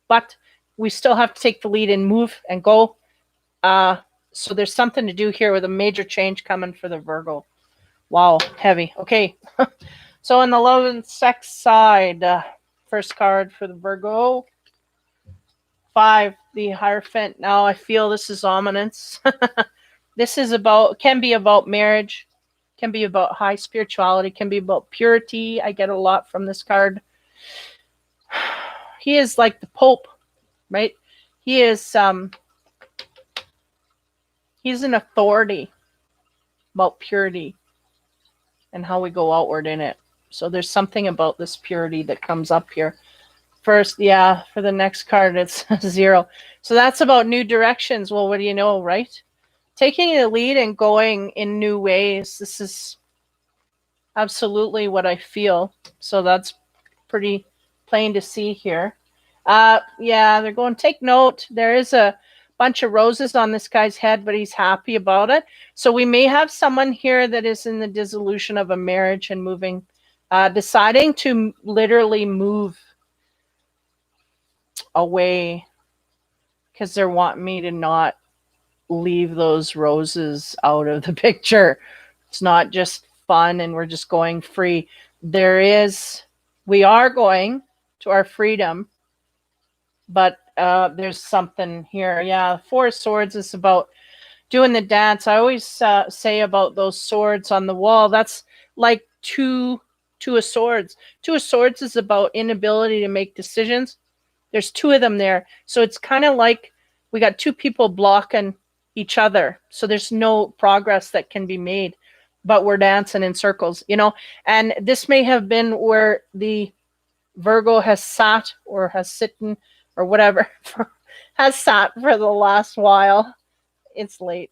But we still have to take the lead and move and go. So there's something to do here with a major change coming for the Virgo. Wow, heavy. Okay. So on the love and sex side, first card for the Virgo. 5, the Hierophant. Now I feel this is ominous. This is about, can be about marriage, can be about high spirituality, can be about purity. I get a lot from this card. He is like the Pope, right? He is, he's an authority about purity and how we go outward in it. So there's something about this purity that comes up here. First, yeah, for the next card, it's 0. So that's about new directions. Well, what do you know, right? Taking the lead and going in new ways. This is absolutely what I feel. So that's pretty plain to see here. Yeah, they're going, take note. There is a bunch of roses on this guy's head, but he's happy about it. So we may have someone here that is in the dissolution of a marriage and moving, deciding to literally move away because they want me to not leave those roses out of the picture. It's not just fun and we're just going free. We are going to our freedom, but there's something here. Yeah, Four of Swords is about doing the dance. I always say about those swords on the wall, that's like two of swords. Two of Swords is about inability to make decisions. There's two of them there. So it's kind of like we got two people blocking each other. So there's no progress that can be made, but we're dancing in circles, you know. And this may have been where the Virgo has sat or has sitten or whatever, has sat for the last while. It's late.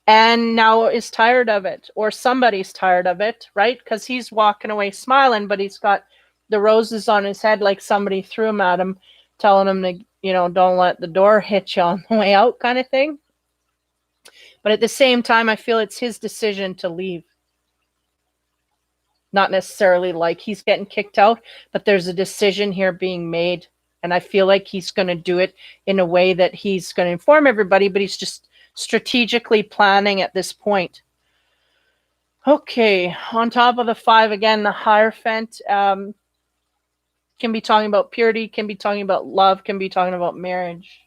And now is tired of it, or somebody's tired of it, right? Because he's walking away smiling, but he's got the roses on his head like somebody threw them at him, telling him to, you know, don't let the door hit you on the way out, kind of thing. But at the same time, I feel it's his decision to leave. Not necessarily like he's getting kicked out, but there's a decision here being made. And I feel like he's going to do it in a way that he's going to inform everybody, but he's just strategically planning at this point. Okay, on top of the 5, again, the Hierophant can be talking about purity, can be talking about love, can be talking about marriage.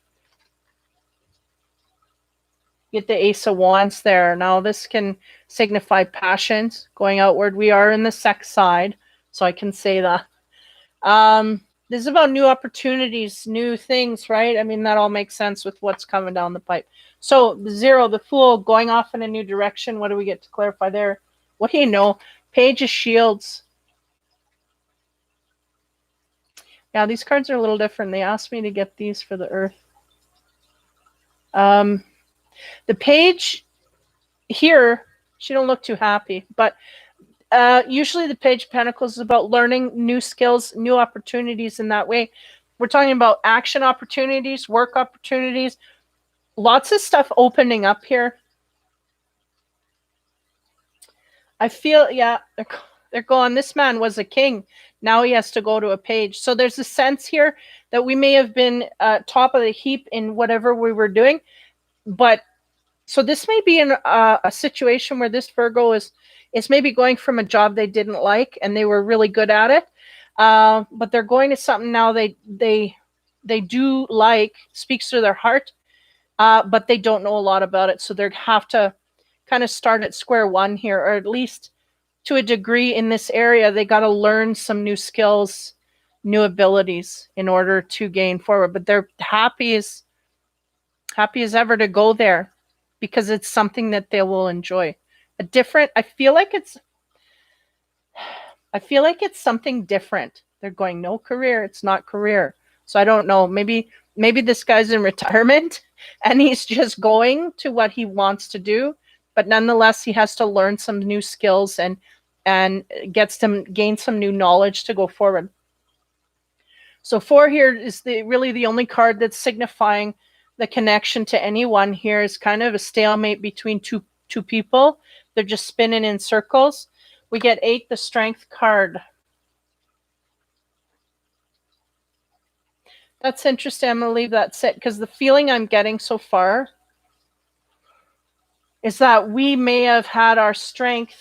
Get the Ace of Wands there. Now this can signify passions going outward. We are in the sex side, so I can say that. This is about new opportunities, new things, right? I mean, that all makes sense with what's coming down the pipe. So the 0, the Fool, going off in a new direction. What do we get to clarify there? What do you know? Page of Shields. Yeah, these cards are a little different. They asked me to get these for the Earth. The page here, she don't look too happy, but usually the Page of Pentacles is about learning new skills, new opportunities in that way. We're talking about action opportunities, work opportunities, lots of stuff opening up here. I feel, yeah, they're going, this man was a king. Now he has to go to a page. So there's a sense here that we may have been top of the heap in whatever we were doing. But so this may be in a situation where this Virgo is maybe going from a job they didn't like and they were really good at it. But they're going to something now they do like, speaks to their heart, but they don't know a lot about it. So they have to kind of start at square one here, or at least to a degree in this area. They got to learn some new skills, new abilities in order to gain forward. But they're happy as ever to go there because it's something that they will enjoy. I feel like it's something different. They're going, no career, it's not career. So I don't know, maybe this guy's in retirement and he's just going to what he wants to do, but nonetheless he has to learn some new skills and gain some new knowledge to go forward. So 4 here is really the only card that's signifying the connection to anyone. Here is kind of a stalemate between two people. They're just spinning in circles. We get 8, the Strength card. That's interesting. I'm going to leave that sit because the feeling I'm getting so far is that we may have had our strength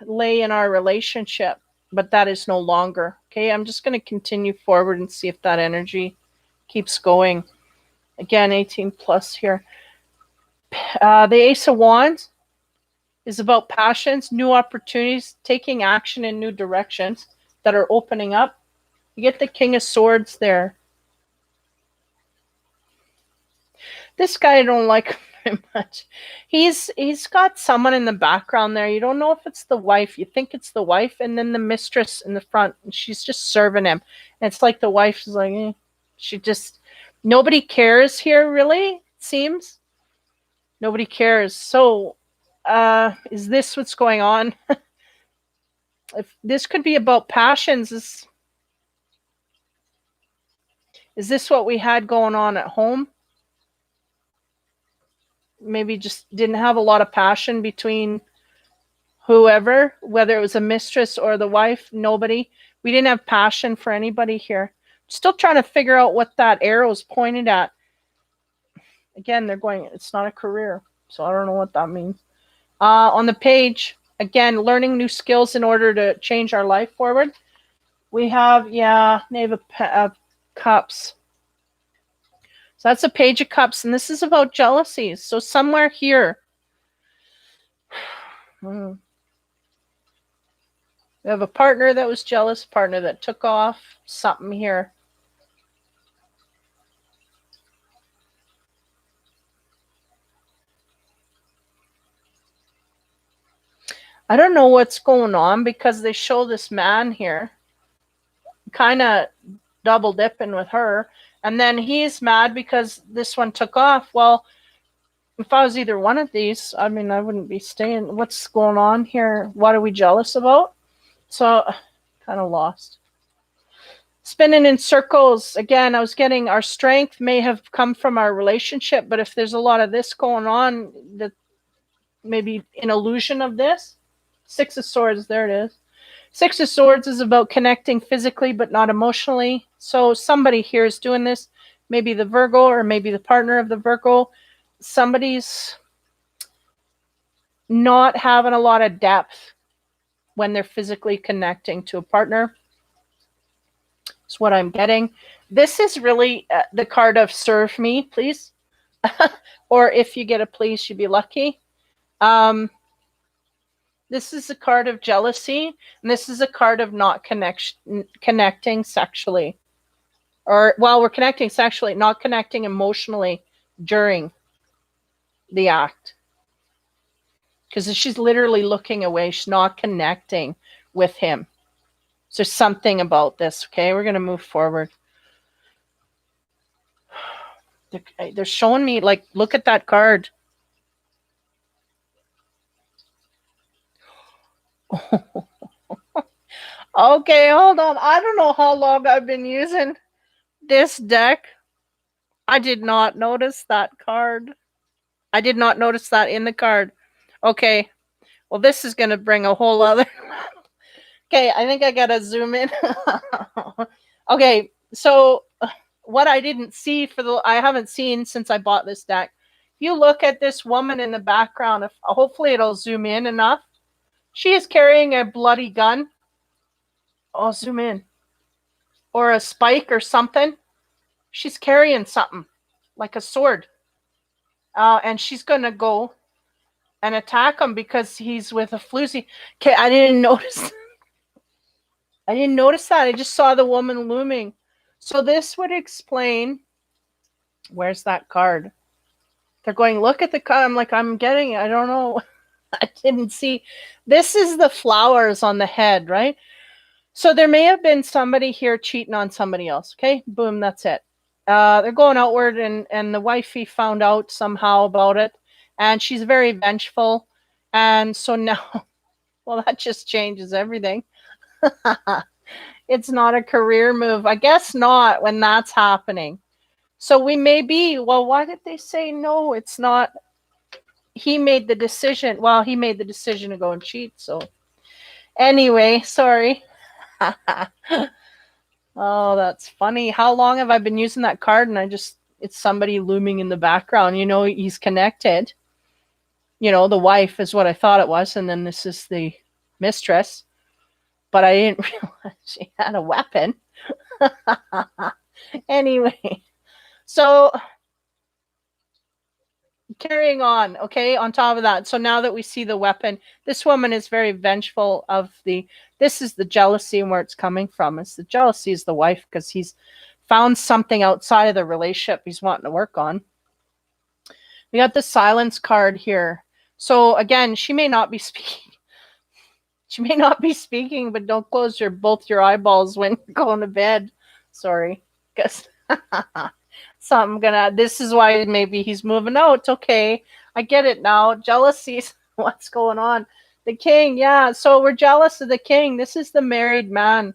lay in our relationship, but that is no longer. Okay, I'm just going to continue forward and see if that energy keeps going. Again, 18 plus here. The Ace of Wands is about passions, new opportunities, taking action in new directions that are opening up. You get the King of Swords there. This guy I don't like very much. He's got someone in the background there. You don't know if it's the wife. You think it's the wife, and then the mistress in the front. And she's just serving him. And it's like the wife is like, she just, nobody cares here, really, it seems. Nobody cares. So is this what's going on? If this could be about passions, is this what we had going on at home? Maybe just didn't have a lot of passion between whoever, whether it was a mistress or the wife. Nobody. We didn't have passion for anybody here. Still trying to figure out what that arrow is pointed at. Again, they're going, it's not a career. So I don't know what that means. On the page, again, learning new skills in order to change our life forward. We have, Knave of Cups. So that's a Page of Cups, and this is about jealousies. So somewhere here, we have a partner that was jealous, partner that took off, something here. I don't know what's going on because they show this man here kind of double dipping with her. And then he's mad because this one took off. Well, if I was either one of these, I mean, I wouldn't be staying. What's going on here? What are we jealous about? So, kind of lost. Spinning in circles. Again, I was getting our strength may have come from our relationship, but if there's a lot of this going on, that maybe an illusion of this. Six of Swords, there it is. Six of Swords is about connecting physically but not emotionally. So somebody here is doing this. Maybe the Virgo or maybe the partner of the Virgo. Somebody's not having a lot of depth when they're physically connecting to a partner. That's what I'm getting. This is really the card of serve me, please. Or if you get a please, you'd be lucky. This is a card of jealousy, and this is a card of not connecting sexually. Or, well, we're connecting sexually, not connecting emotionally during the act. Because she's literally looking away. She's not connecting with him. So there's something about this, okay? We're going to move forward. They're showing me, like, look at that card. Okay, hold on. I don't know how long I've been using this deck. I did not notice that card. I did not notice that in the card. Okay. Well, this is going to bring a whole other... Okay, I think I got to zoom in. Okay, so what I didn't see I haven't seen since I bought this deck. If you look at this woman in the background, hopefully it'll zoom in enough. She is carrying a bloody gun. I'll zoom in. Or a spike or something. She's carrying something, like a sword. And she's going to go and attack him because he's with a floozy. Okay, I didn't notice. I didn't notice that. I just saw the woman looming. So this would explain. Where's that card? They're going, look at the card. I'm like, I'm getting it. I don't know. I didn't see. This is the flowers on the head, right? So there may have been somebody here cheating on somebody else. Okay, boom, that's it. They're going outward, and the wifey found out somehow about it, and she's very vengeful. And so now, well, that just changes everything. It's not a career move. I guess not when that's happening. So we may be, well, why did they say no? It's not. He made the decision. Well, he made the decision to go and cheat. So anyway, sorry. Oh, that's funny. How long have I been using that card? And it's somebody looming in the background. You know, he's connected. You know, the wife is what I thought it was. And then this is the mistress. But I didn't realize she had a weapon. Anyway, so carrying on, okay, on top of that. So now that we see the weapon, this woman is very vengeful this is the jealousy and where it's coming from. It's the jealousy is the wife because he's found something outside of the relationship he's wanting to work on. We got the silence card here. So again, she may not be speaking. She may not be speaking, but don't close both your eyeballs when you're going to bed. Sorry. Because this is why maybe he's moving out. Okay. I get it now. Jealousy. What's going on? The king. Yeah. So we're jealous of the king. This is the married man.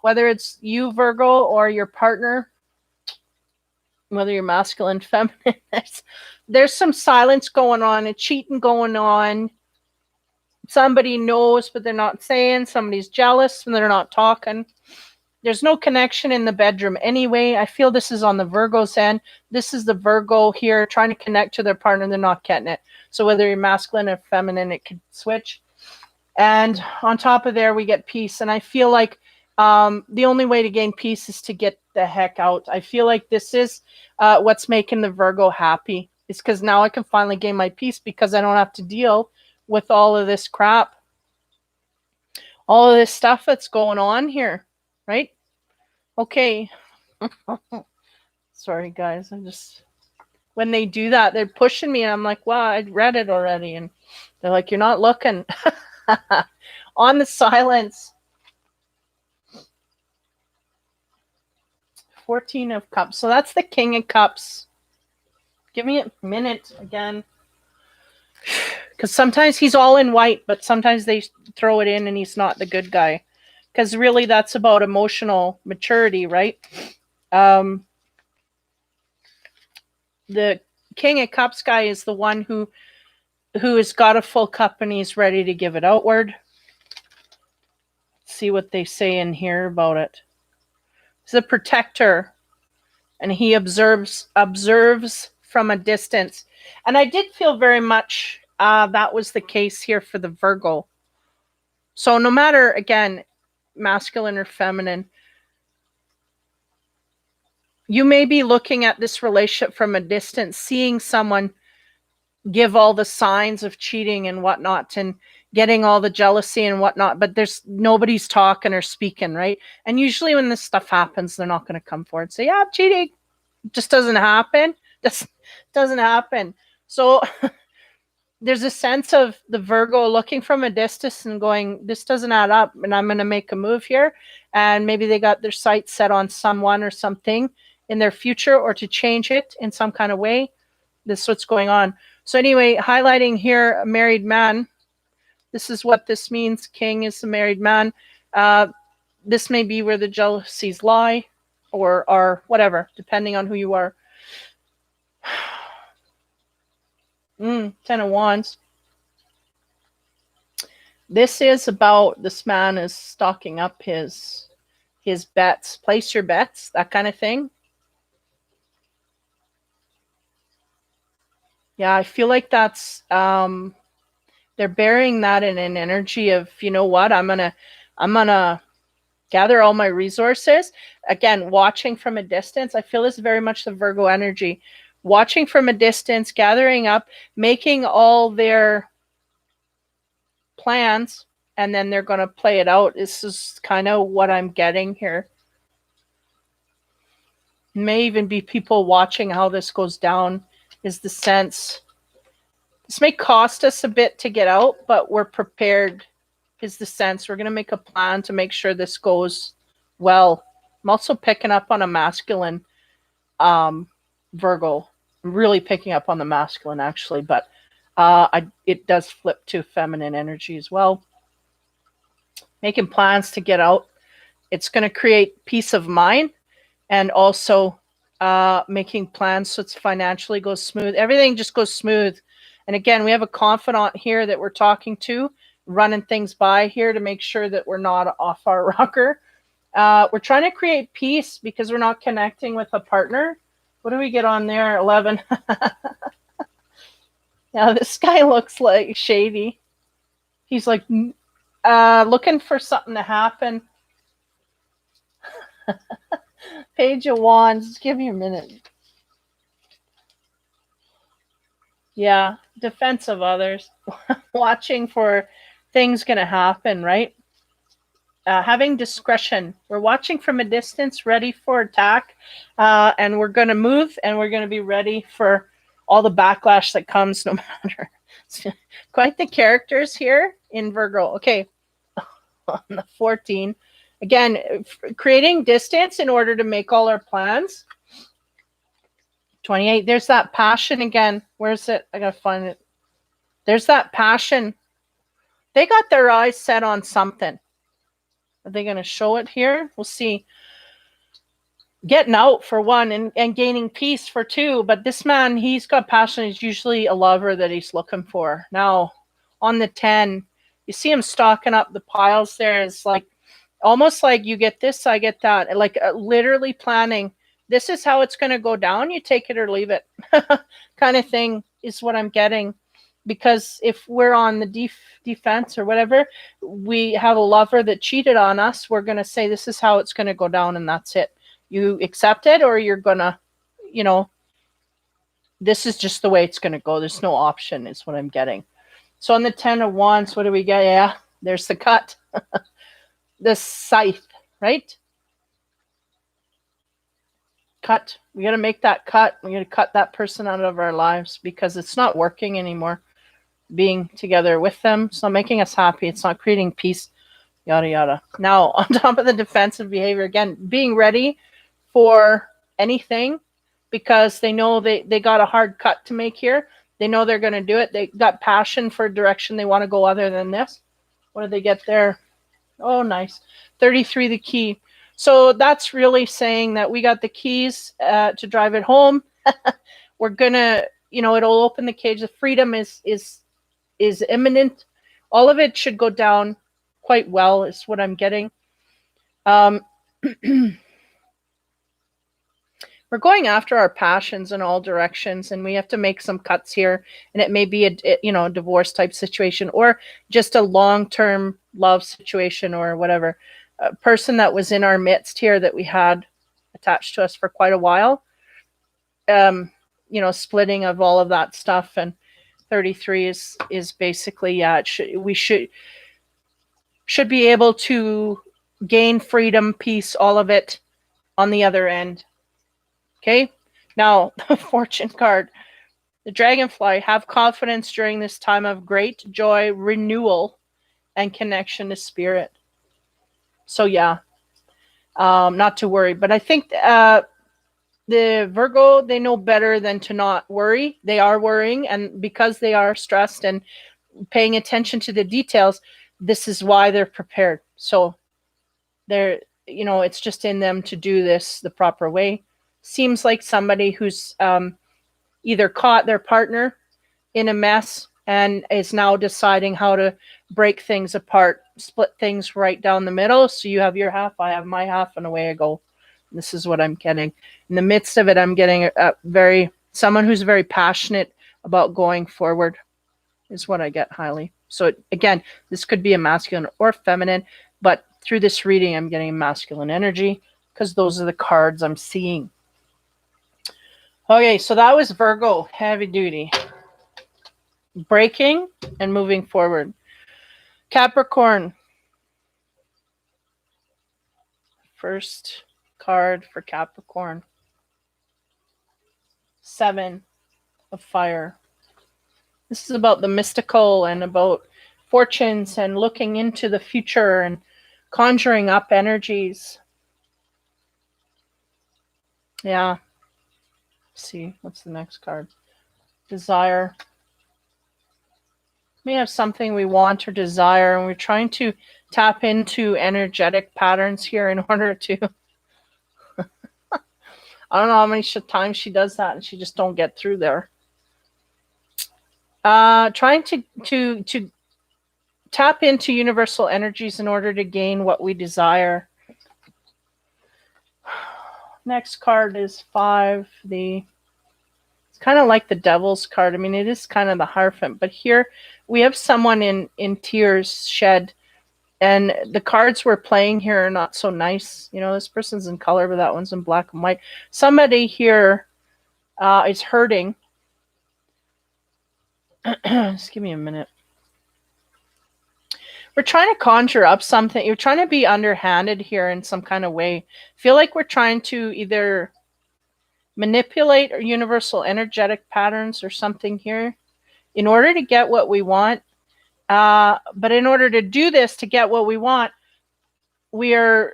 Whether it's you, Virgo, or your partner, whether you're masculine, feminine, there's some silence going on, a cheating going on. Somebody knows, but they're not saying. Somebody's jealous and they're not talking. There's no connection in the bedroom anyway. I feel this is on the Virgo's end. This is the Virgo here trying to connect to their partner. They're not getting it. So whether you're masculine or feminine, it could switch. And on top of there, we get peace. And I feel like the only way to gain peace is to get the heck out. I feel like this is what's making the Virgo happy. It's because now I can finally gain my peace because I don't have to deal with all of this crap. All of this stuff that's going on here, right? Okay. Sorry, guys. When they do that, they're pushing me and I'm like, wow, I read it already. And they're like, you're not looking. On the silence. 14 of Cups. So that's the King of Cups. Give me a minute again. Because sometimes he's all in white, but sometimes they throw it in and he's not the good guy. Because really that's about emotional maturity, right? The King of Cups guy is the one who has got a full cup and he's ready to give it outward. Let's see what they say in here about it. He's a protector and he observes from a distance. And I did feel very much that was the case here for the Virgo. So no matter, again, masculine or feminine, you may be looking at this relationship from a distance, seeing someone give all the signs of cheating and whatnot and getting all the jealousy and whatnot, but nobody's talking or speaking, right? And usually when this stuff happens, they're not going to come forward and say, yeah, I'm cheating. It just doesn't happen. This doesn't happen. So there's a sense of the Virgo looking from a distance and going, this doesn't add up and I'm going to make a move here. And maybe they got their sights set on someone or something in their future or to change it in some kind of way. This is what's going on. So anyway, highlighting here a married man. This is what this means. King is a married man. This may be where the jealousies lie or whatever, depending on who you are. 10 of Wands. This is about this man is stocking up his bets. Place your bets, that kind of thing. Yeah, I feel like that's they're burying that in an energy of, you know what, I'm gonna gather all my resources. Again, watching from a distance. I feel this is very much the Virgo energy. Watching from a distance, gathering up, making all their plans, and then they're going to play it out. This is kind of what I'm getting here. May even be people watching how this goes down, is the sense. This may cost us a bit to get out, but we're prepared, is the sense. We're going to make a plan to make sure this goes well. I'm also picking up on a masculine Virgo. I'm really picking up on the masculine, actually, but it does flip to feminine energy as well. Making plans to get out. It's going to create peace of mind and also making plans so it's financially goes smooth. Everything just goes smooth. And again, we have a confidant here that we're talking to, running things by here to make sure that we're not off our rocker. We're trying to create peace because we're not connecting with a partner. What do we get on there? 11. Now, this guy looks like shady. He's like looking for something to happen. Page of Wands. Just give me a minute. Yeah, defense of others. Watching for things going to happen, right? Having discretion. We're watching from a distance, ready for attack. And we're going to move and we're going to be ready for all the backlash that comes no matter. Quite the characters here in Virgo. Okay, on the 14. Again, creating distance in order to make all our plans. 28. There's that passion again. Where's it? I got to find it. There's that passion. They got their eyes set on something. Are they going to show it here? We'll see. Getting out for one and gaining peace for two. But this man, he's got passion. He's usually a lover that he's looking for. Now, on the 10, you see him stocking up the piles there. It's like Almost like you get this, I get that. Like literally planning. This is how it's going to go down. You take it or leave it, kind of thing is what I'm getting. Because if we're on the defense or whatever, we have a lover that cheated on us, we're going to say this is how it's going to go down and that's it. You accept it or you're going to, you know, this is just the way it's going to go. There's no option is what I'm getting. So on the 10 of Wands, what do we get? Yeah, there's the cut. The scythe, right? Cut. We got to make that cut. We got to cut that person out of our lives because it's not working anymore. Being together with them, it's not making us happy. It's not creating peace, yada, yada. Now, on top of the defensive behavior, again, being ready for anything because they know they got a hard cut to make here. They know they're going to do it. They got passion for a direction they want to go other than this. What did they get there? Oh, nice. 33, the key. So that's really saying that we got the keys to drive it home. We're going to, you know, it'll open the cage. The freedom is imminent. All of it should go down quite well is what I'm getting. We're going after our passions in all directions, and we have to make some cuts here. And it may be a divorce type situation or just a long-term love situation or whatever. A person that was in our midst here that we had attached to us for quite a while. Splitting of all of that stuff. And 33 is basically, we should be able to gain freedom, peace, all of it on the other end. Okay, now the fortune card, the dragonfly, have confidence during this time of great joy, renewal, and connection to spirit. So yeah, not to worry. But I think the Virgo, they know better than to not worry. They are worrying, and because they are stressed and paying attention to the details, this is why they're prepared. So they're, it's just in them to do this the proper way. Seems like somebody who's either caught their partner in a mess and is now deciding how to break things apart, split things right down the middle. So you have your half, I have my half, and away I go. This is what I'm getting. In the midst of it, I'm getting someone who's very passionate about going forward is what I get highly. So again, this could be a masculine or feminine, but through this reading, I'm getting masculine energy because those are the cards I'm seeing. Okay, so that was Virgo, heavy duty. Breaking and moving forward. Capricorn. First card for Capricorn. 7 of fire. This is about the mystical and about fortunes and looking into the future and conjuring up energies. Yeah. Let's see, what's the next card? Desire. We have something we want or desire, and we're trying to tap into energetic patterns here in order to I don't know how many times she does that and she just don't get through there. Trying to tap into universal energies in order to gain what we desire. Next card is 5. It's kind of like the Devil's card. I mean, it is kind of the Hierophant, but here we have someone in tears shed, and the cards we're playing here are not so nice. This person's in color, but that one's in black and white. Somebody here is hurting. Just give me a minute. We're trying to conjure up something. You're trying to be underhanded here in some kind of way. Feel like we're trying to either manipulate or universal energetic patterns or something here in order to get what we want. But in order to do this, to get what we want, we are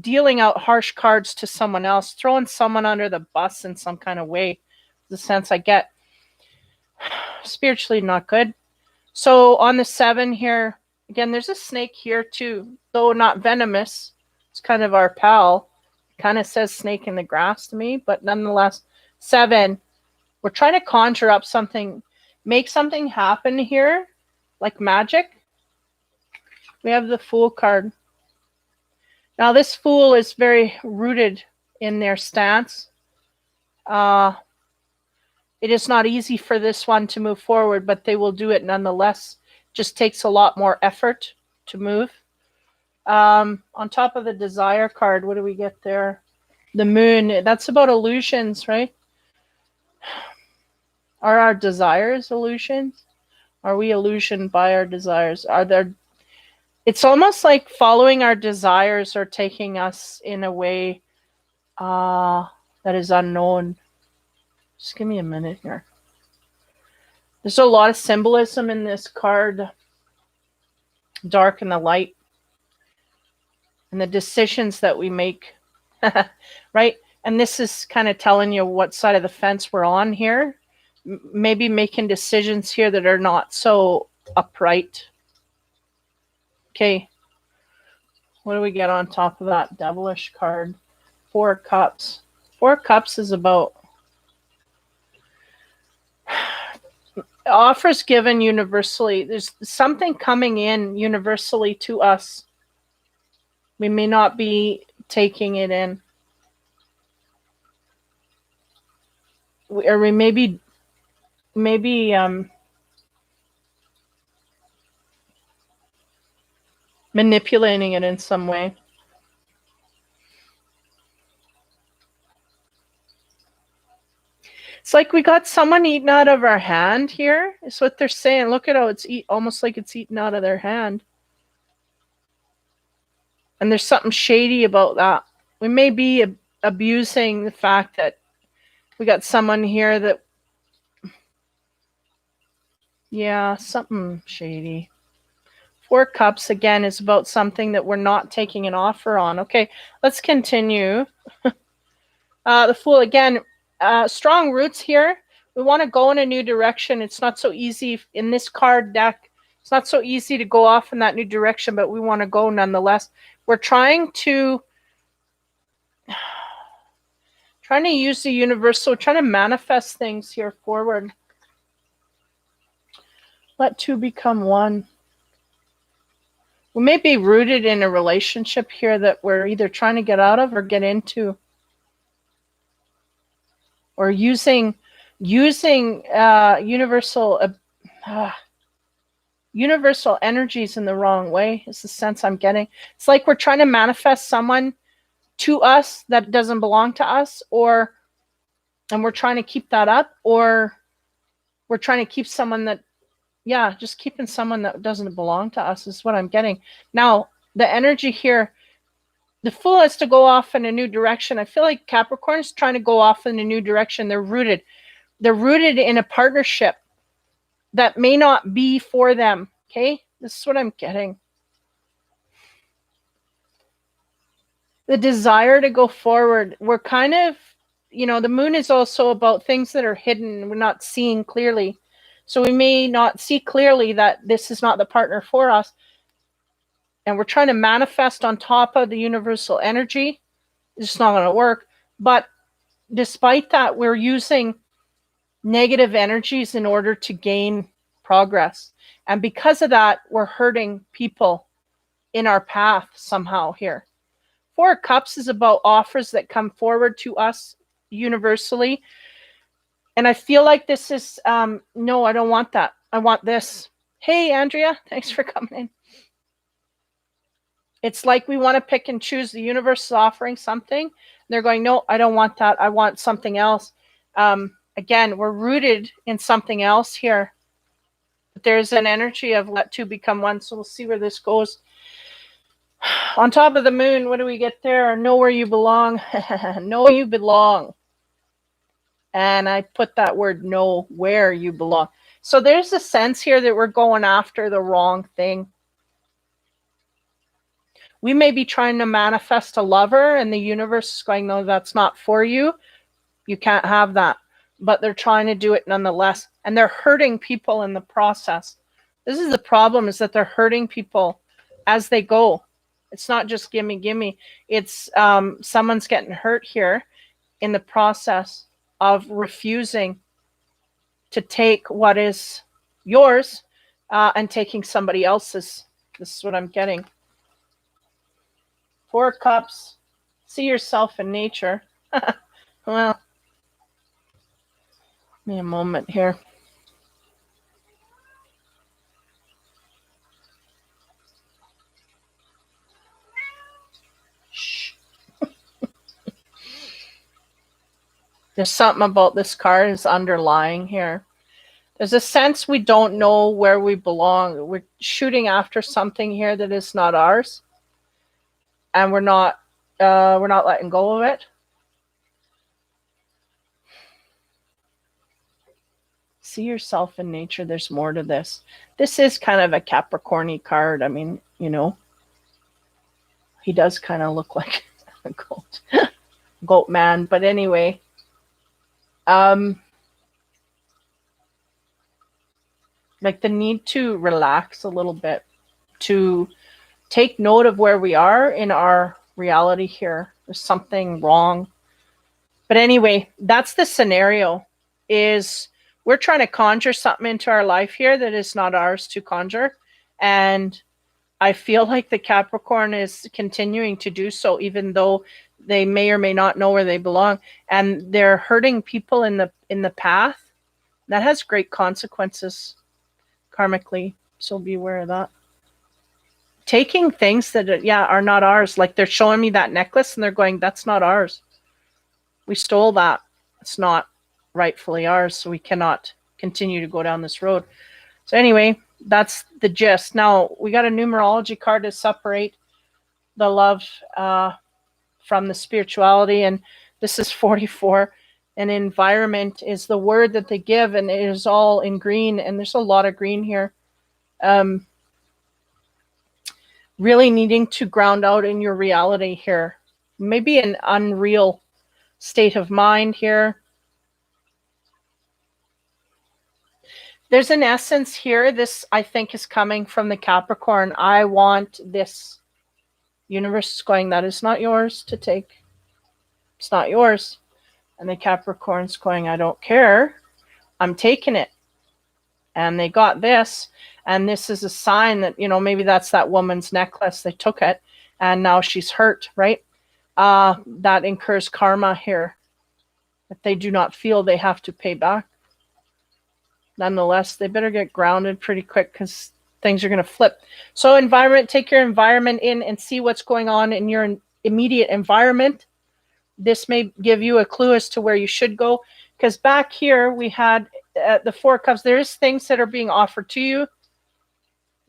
dealing out harsh cards to someone else, throwing someone under the bus in some kind of way. The sense I get. Spiritually not good. So on the 7 here, again, there's a snake here too, though not venomous. It's kind of our pal. Kind of says snake in the grass to me, but nonetheless, 7, we're trying to conjure up something, make something happen here, like magic. We have the Fool card. Now, this Fool is very rooted in their stance. It is not easy for this one to move forward, but they will do it nonetheless. Just takes a lot more effort to move. On top of the Desire card, what do we get there? The Moon. That's about illusions, right? Are our desires illusions? Are we illusioned by our desires? Are there? It's almost like following our desires are taking us in a way that is unknown. Just give me a minute here. There's a lot of symbolism in this card. Dark and the light. And the decisions that we make. Right? And this is kind of telling you what side of the fence we're on here. Maybe making decisions here that are not so upright. Okay. What do we get on top of that devilish card? 4 Cups. 4 Cups is about offers given universally. There's something coming in universally to us. We may not be taking it in. Or we maybe manipulating it in some way. It's like we got someone eaten out of our hand here. It's what they're saying. Look at how it's almost like it's eaten out of their hand. And there's something shady about that. We may be abusing the fact that we got someone here that, yeah, something shady. 4 Cups, again, is about something that we're not taking an offer on. Okay, let's continue. The Fool, again, strong roots here. We want to go in a new direction. It's not so easy in this card deck. It's not so easy to go off in that new direction, but we want to go nonetheless. We're trying to use the universal, trying to manifest things here forward. Let 2 become 1. We may be rooted in a relationship here that we're either trying to get out of or get into. Or using universal energies in the wrong way is the sense I'm getting. It's like we're trying to manifest someone to us that doesn't belong to us, and we're trying to keep that up, or we're trying to keep someone that, just keeping someone that doesn't belong to us is what I'm getting. Now, the energy here, the Fool has to go off in a new direction. I feel like Capricorn is trying to go off in a new direction. They're rooted in a partnership that may not be for them. Okay, this is what I'm getting. The desire to go forward. We're kind of, the Moon is also about things that are hidden. We're not seeing clearly. So we may not see clearly that this is not the partner for us. And we're trying to manifest on top of the universal energy. It's not going to work. But despite that, we're using negative energies in order to gain progress. And because of that, we're hurting people in our path somehow here. 4 Cups is about offers that come forward to us universally. And I feel like this is, no, I don't want that. I want this. Hey, Andrea, thanks for coming in. It's like we want to pick and choose. The universe is offering something. They're going, no, I don't want that. I want something else. Again, we're rooted in something else here. But there's an energy of let 2 become 1. So we'll see where this goes. On top of the Moon, what do we get there? Know where you belong. Know you belong. And I put that word, know where you belong. So there's a sense here that we're going after the wrong thing. We may be trying to manifest a lover, and the universe is going, no, that's not for you. You can't have that. But they're trying to do it nonetheless. And they're hurting people in the process. This is the problem, is that they're hurting people as they go. It's not just gimme, gimme. It's someone's getting hurt here in the process of refusing to take what is yours and taking somebody else's. This is what I'm getting. Four Cups. See yourself in nature. Well, give me a moment here. Shh. There's something about this card is underlying here. There's a sense we don't know where we belong. We're shooting after something here that is not ours, and we're not letting go of it. See yourself in nature. There's more to this. This is kind of a Capricorn-y card. I mean, you know, he does kind of look like a goat man. But anyway, like the need to relax a little bit, to take note of where we are in our reality here. There's something wrong. But anyway, that's the scenario, is we're trying to conjure something into our life here that is not ours to conjure. And I feel like the Capricorn is continuing to do so, even though they may or may not know where they belong. And they're hurting people in the path. That has great consequences karmically. So be aware of that. Taking things that are not ours. Like they're showing me that necklace and they're going, that's not ours. We stole that. It's not rightfully ours, so we cannot continue to go down this road. So anyway, that's the gist. Now we got a numerology card to separate the love from the spirituality, and this is 44. And environment is the word that they give, and it is all in green, and there's a lot of green here. Really needing to ground out in your reality here. Maybe an unreal state of mind here. There's an essence here. This, I think, is coming from the Capricorn. I want this. Universe is going, that is not yours to take. It's not yours. And the Capricorn's going, I don't care. I'm taking it. And they got this. And this is a sign that, you know, maybe that's that woman's necklace. They took it. And now she's hurt, right? That incurs karma here that they do not feel they have to pay back. Nonetheless, they better get grounded pretty quick because things are going to flip. So environment, take your environment in and see what's going on in your immediate environment. This may give you a clue as to where you should go. Because back here we had the Four Cups. There's things that are being offered to you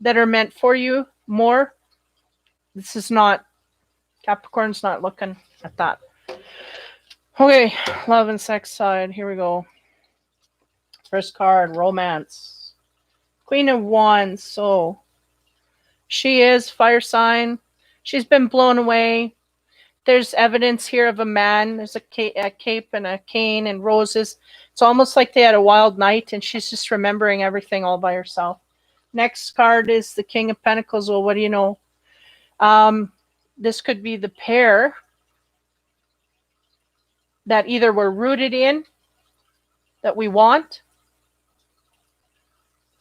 that are meant for you more. This is not, Capricorn's not looking at that. Okay, love and sex side. Here we go. First card, romance. Queen of Wands. So she is fire sign. She's been blown away. There's evidence here of a man. There's a cape and a cane and roses. It's almost like they had a wild night and she's just remembering everything all by herself. Next card is the King of Pentacles. Well, what do you know? This could be the pair that either we're rooted in, that we want,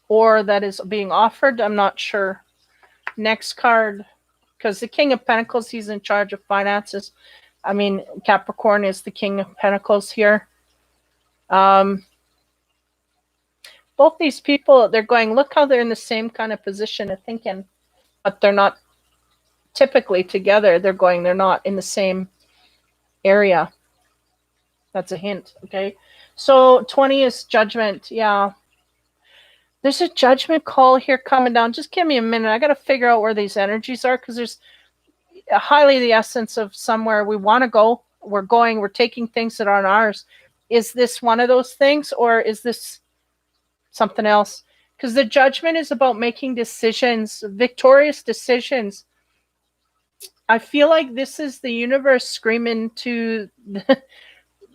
or that is being offered. I'm not sure. Next card, because the King of Pentacles, he's in charge of finances. I mean, Capricorn is the King of Pentacles here. Both these people, they're going, look how they're in the same kind of position of thinking, but they're not typically together. They're going, they're not in the same area. That's a hint, okay? So 20 is judgment, yeah. There's a judgment call here coming down. Just give me a minute. I got to figure out where these energies are because there's highly the essence of somewhere we want to go. We're going, we're taking things that aren't ours. Is this one of those things or is this something else? Because the judgment is about making decisions, victorious decisions. I feel like this is the universe screaming to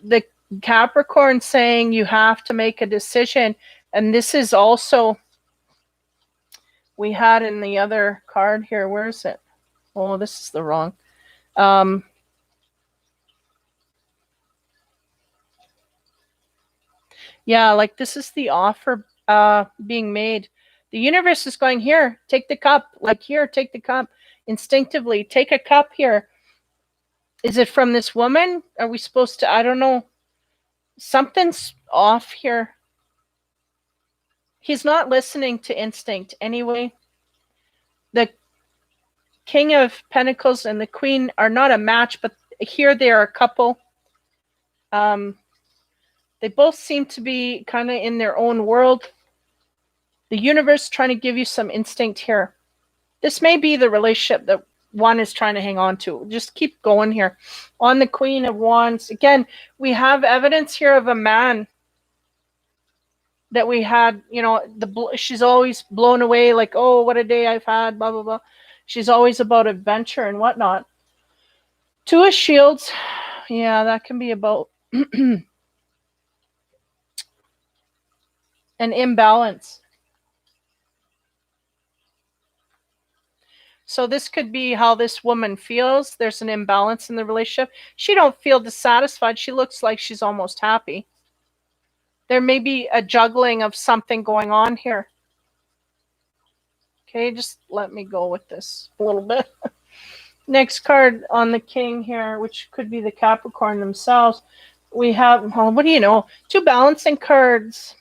the Capricorn saying you have to make a decision. And this is also, we had in the other card here, where is it? Oh, this is the wrong. Yeah, like this is the offer being made. The universe is going, here, take the cup. Like here, take the cup. Instinctively, take a cup here. Is it from this woman? Are we supposed to, I don't know. Something's off here. He's not listening to instinct anyway. The King of Pentacles and the Queen are not a match, but here they are a couple. They both seem to be kind of in their own world. The universe trying to give you some instinct here. This may be the relationship that one is trying to hang on to. Just keep going here. On the Queen of Wands, again, we have evidence here of a man that we had, you know, she's always blown away, like, oh, what a day I've had, blah, blah, blah. She's always about adventure and whatnot. Two of Shields, yeah, that can be about an imbalance. So this could be how this woman feels. There's an imbalance in the relationship. She don't feel dissatisfied. She looks like she's almost happy. There may be a juggling of something going on here. Okay, just let me go with this a little bit. Next card on the King here, which could be the Capricorn themselves. We have, well, what do you know? Two balancing cards.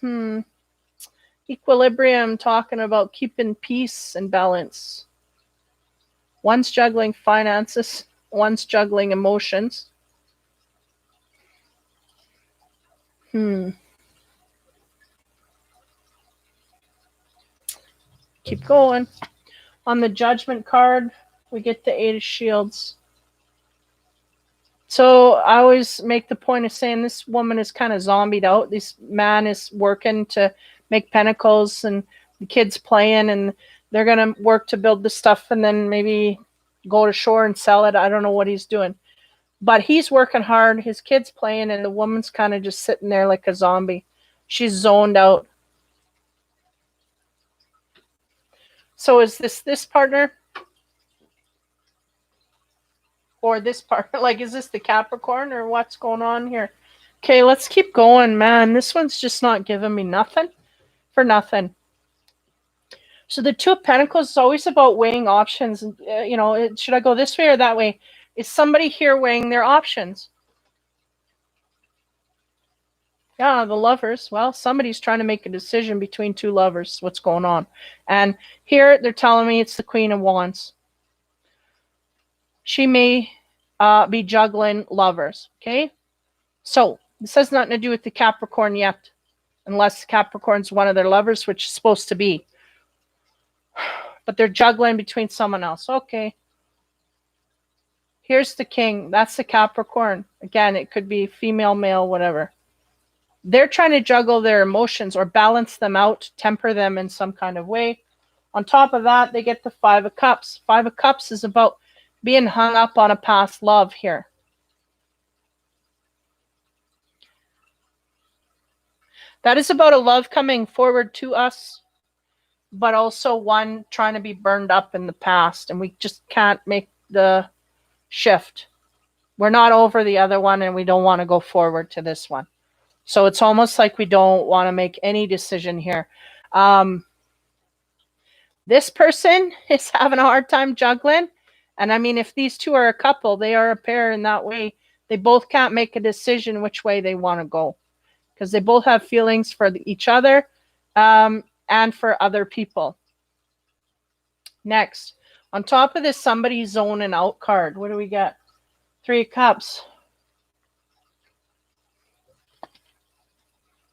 Equilibrium, talking about keeping peace and balance. One's juggling finances, one's juggling emotions. Keep going. On the Judgment card, we get the Eight of Shields. So I always make the point of saying this woman is kind of zombied out. This man is working to make pentacles and the kids playing, and they're going to work to build the stuff and then maybe go to shore and sell it. I don't know what he's doing. But he's working hard. His kid's playing, and the woman's kind of just sitting there like a zombie. She's zoned out. So is this partner? Or this partner? Like, is this the Capricorn or what's going on here? Okay, let's keep going, man. This one's just not giving me nothing for nothing. So the Two of Pentacles is always about weighing options. You know, should I go this way or that way? Is somebody here weighing their options? Yeah, the Lovers. Well, somebody's trying to make a decision between two lovers. What's going on? And here they're telling me it's the Queen of Wands. She may be juggling lovers. Okay? So this has nothing to do with the Capricorn yet. Unless Capricorn's one of their lovers, which is supposed to be. But they're juggling between someone else. Okay. Here's the King. That's the Capricorn. Again, it could be female, male, whatever. They're trying to juggle their emotions or balance them out, temper them in some kind of way. On top of that, they get the Five of Cups. Five of Cups is about being hung up on a past love here. That is about a love coming forward to us, but also one trying to be burned up in the past, and we just can't make the shift. We're not over the other one, and we don't want to go forward to this one. So it's almost like we don't want to make any decision here. This person is having a hard time juggling. And I mean, if these two are a couple, they are a pair in that way. They both can't make a decision which way they want to go. Because they both have feelings for each other and for other people. Next, on top of this, somebody's zoning out card. What do we get? Three of Cups.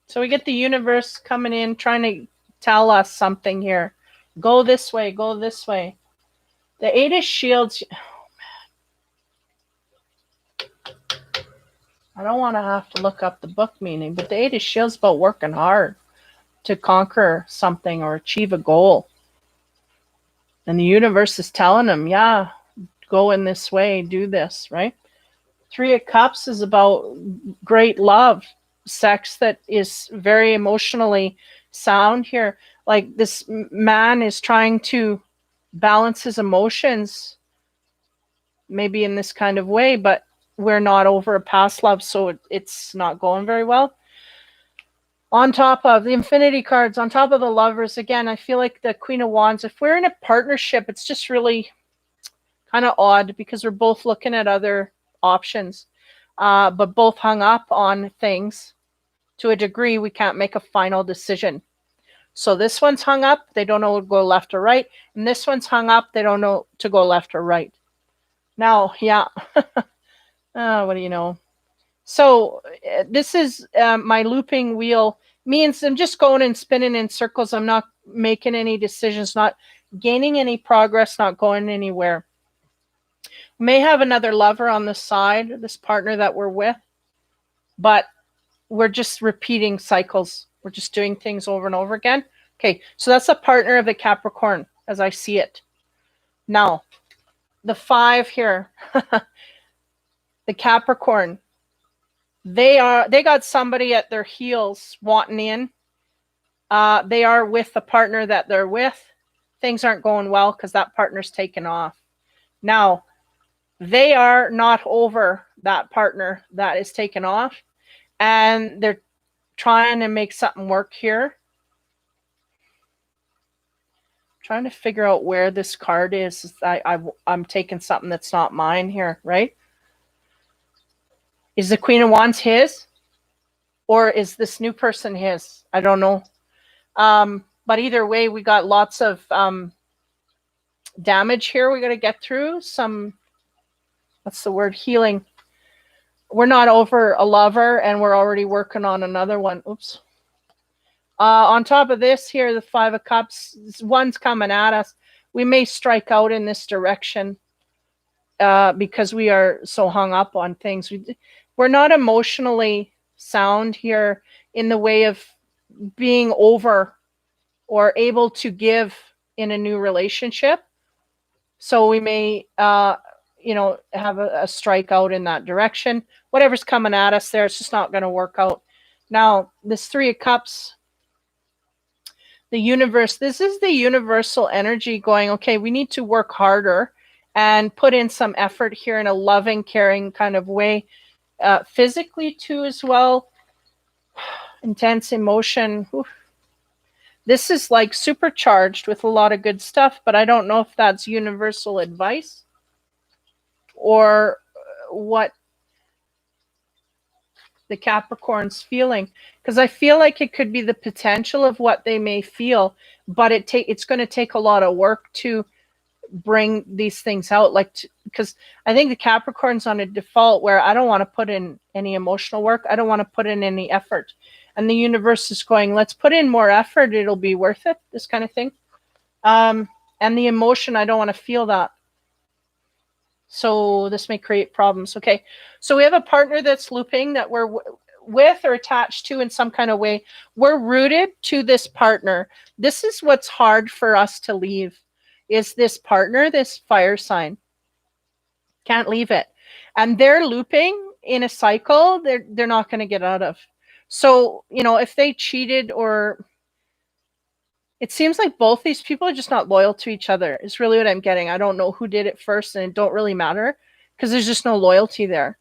So we get the universe coming in, trying to tell us something here. Go this way, go this way. The Eight of Shields. Oh, man. I don't want to have to look up the book meaning, but the Eight of Shields is about working hard to conquer something or achieve a goal. And the universe is telling them, yeah, go in this way, do this, right? Three of Cups is about great love, sex that is very emotionally sound here. Like this man is trying to balance his emotions, maybe in this kind of way, but we're not over a past love, so it's not going very well. On top of the Infinity cards, on top of the Lovers, again, I feel like the Queen of Wands, if we're in a partnership, it's just really kind of odd because we're both looking at other options, but both hung up on things to a degree. We can't make a final decision. So this one's hung up. They don't know to go left or right. And this one's hung up. They don't know to go left or right. Now, yeah. What do you know? So this is my looping wheel. Means I'm just going and spinning in circles. I'm not making any decisions, not gaining any progress, not going anywhere. We may have another lover on the side, this partner that we're with, but we're just repeating cycles. We're just doing things over and over again. Okay, so that's a partner of the Capricorn as I see it. Now, the 5 here, the Capricorn, they got somebody at their heels wanting in. They are with the partner that they're with. Things aren't going well because that partner's taken off. Now, they are not over that partner that is taken off, and they're trying to make something work here. Trying to figure out where this card is. I'm taking something that's not mine here, right? Is the Queen of Wands his? Or is this new person his? I don't know. But either way, we got lots of damage here we got to get through. Some, what's the word? Healing. We're not over a lover, and we're already working on another one. Oops. On top of this here, the 5 of Cups, one's coming at us. We may strike out in this direction because we are so hung up on things. We're not emotionally sound here in the way of being over or able to give in a new relationship. So we may, have a strike out in that direction. Whatever's coming at us there, it's just not going to work out. Now, this 3 of Cups, the universe, this is the universal energy going, okay, we need to work harder and put in some effort here in a loving, caring kind of way. Physically too as well. Intense emotion. Oof. This is like supercharged with a lot of good stuff, but I don't know if that's universal advice or what the Capricorn's feeling, because I feel like it could be the potential of what they may feel, but it's going to take a lot of work to bring these things out, because I think the Capricorn's on a default where I don't want to put in any emotional work. I don't want to put in any effort. And the universe is going, let's put in more effort. It'll be worth it, this kind of thing. And the emotion, I don't want to feel that. So this may create problems. Okay, so we have a partner that's looping that we're with or attached to in some kind of way. We're rooted to this partner. This is what's hard for us to leave, is this partner, this fire sign. Can't leave it. And they're looping in a cycle they're not going to get out of. So, if they cheated, or it seems like both these people are just not loyal to each other is really what I'm getting. I don't know who did it first, and it don't really matter because there's just no loyalty there.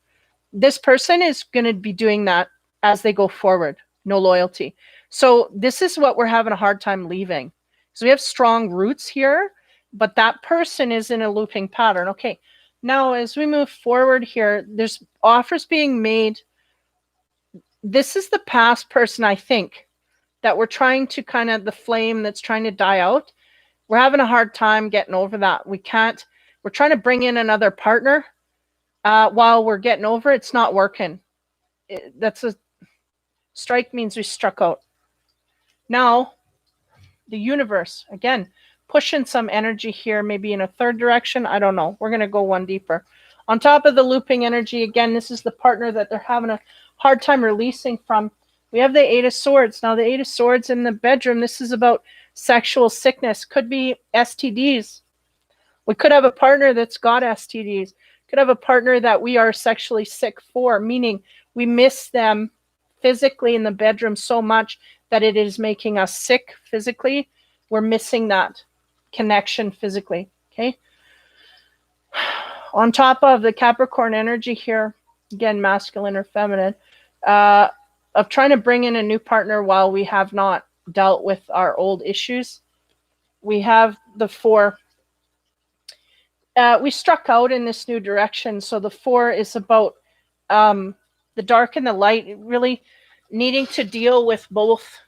This person is going to be doing that as they go forward. No loyalty. So this is what we're having a hard time leaving. So we have strong roots here, but that person is in a looping pattern. Okay, now as we move forward here, there's offers being made. This is the past person, I think, that we're trying to the flame that's trying to die out. We're having a hard time getting over that. We're trying to bring in another partner while we're getting over it. It's not working. That's a strike, means we struck out. Now, the universe, again, pushing some energy here, maybe in a third direction. I don't know. We're going to go one deeper. On top of the looping energy, again, this is the partner that they're having a hard time releasing from. We have the 8 of Swords. Now, the 8 of Swords in the bedroom, this is about sexual sickness. Could be STDs. We could have a partner that's got STDs. Could have a partner that we are sexually sick for, meaning we miss them physically in the bedroom so much that it is making us sick physically. We're missing that connection physically, okay? On top of the Capricorn energy here, again, masculine or feminine, of trying to bring in a new partner while we have not dealt with our old issues. We have the 4. we struck out in this new direction. So the 4 is about the dark and the light, really needing to deal with both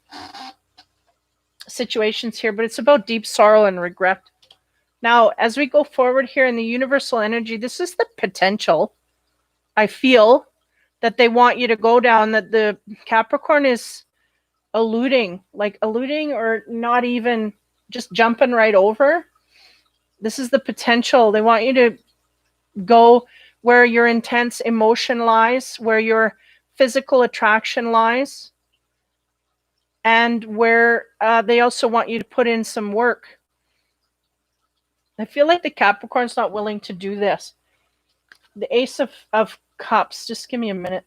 situations here, but it's about deep sorrow and regret. Now, as we go forward here in the universal energy, this is the potential, I feel, that they want you to go down, that the Capricorn is eluding or not even, just jumping right over. This is the potential. They want you to go where your intense emotion lies, where your physical attraction lies, and where they also want you to put in some work. I feel like the Capricorn's not willing to do this. The Ace of Cups, just give me a minute.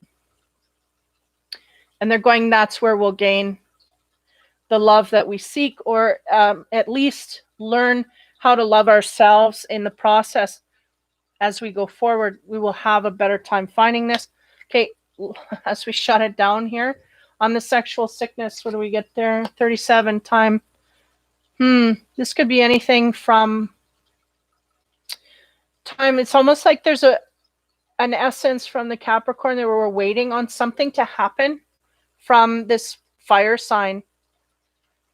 And they're going, that's where we'll gain the love that we seek, or at least learn how to love ourselves in the process. As we go forward, we will have a better time finding this. Okay, as we shut it down here on the sexual sickness, what do we get there? 37 time. This could be anything from time. It's almost like there's an essence from the Capricorn that we're waiting on something to happen from this fire sign.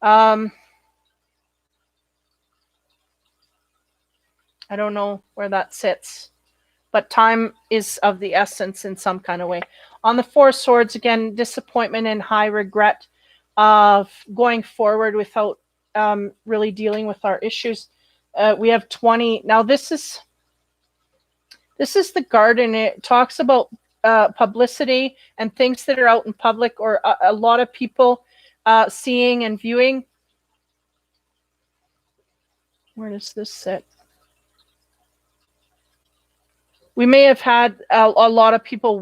I don't know where that sits, but time is of the essence in some kind of way. On the 4 swords, again, disappointment and high regret of going forward without really dealing with our issues. We have 20. Now this is the garden. It talks about publicity and things that are out in public, or a lot of people seeing and viewing. Where does this sit? We may have had a lot of people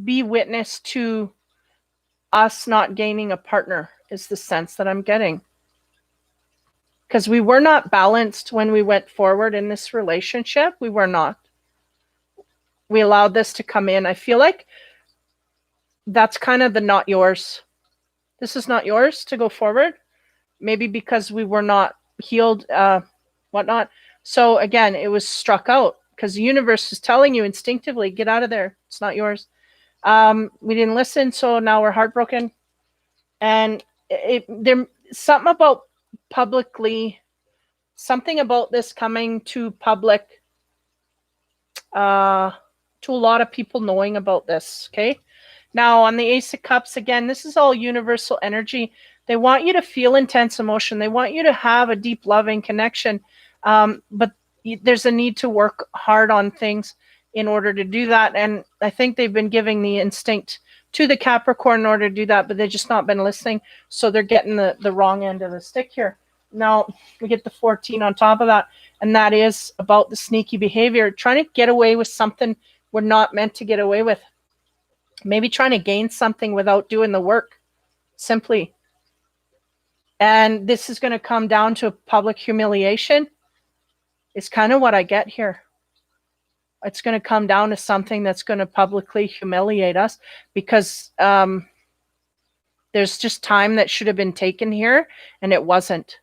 be witness to us not gaining a partner, is the sense that I'm getting. Because we were not balanced when we went forward in this relationship. We were not. We allowed this to come in. I feel like that's kind of the not yours. This is not yours to go forward. Maybe because we were not healed, whatnot. So again, it was struck out because the universe is telling you instinctively, get out of there. It's not yours. We didn't listen, so now we're heartbroken. And there's something about publicly, something about this coming to public, to a lot of people knowing about this. Okay. Now on the Ace of Cups, again, this is all universal energy. They want you to feel intense emotion. They want you to have a deep loving connection. But there's a need to work hard on things in order to do that. And I think they've been giving the instinct to the Capricorn in order to do that, but they've just not been listening. So they're getting the wrong end of the stick here. Now we get the 14 on top of that. And that is about the sneaky behavior, trying to get away with something we're not meant to get away with. Maybe trying to gain something without doing the work, simply. And this is going to come down to public humiliation. Is kind of what I get here. It's going to come down to something that's going to publicly humiliate us, because there's just time that should have been taken here and it wasn't.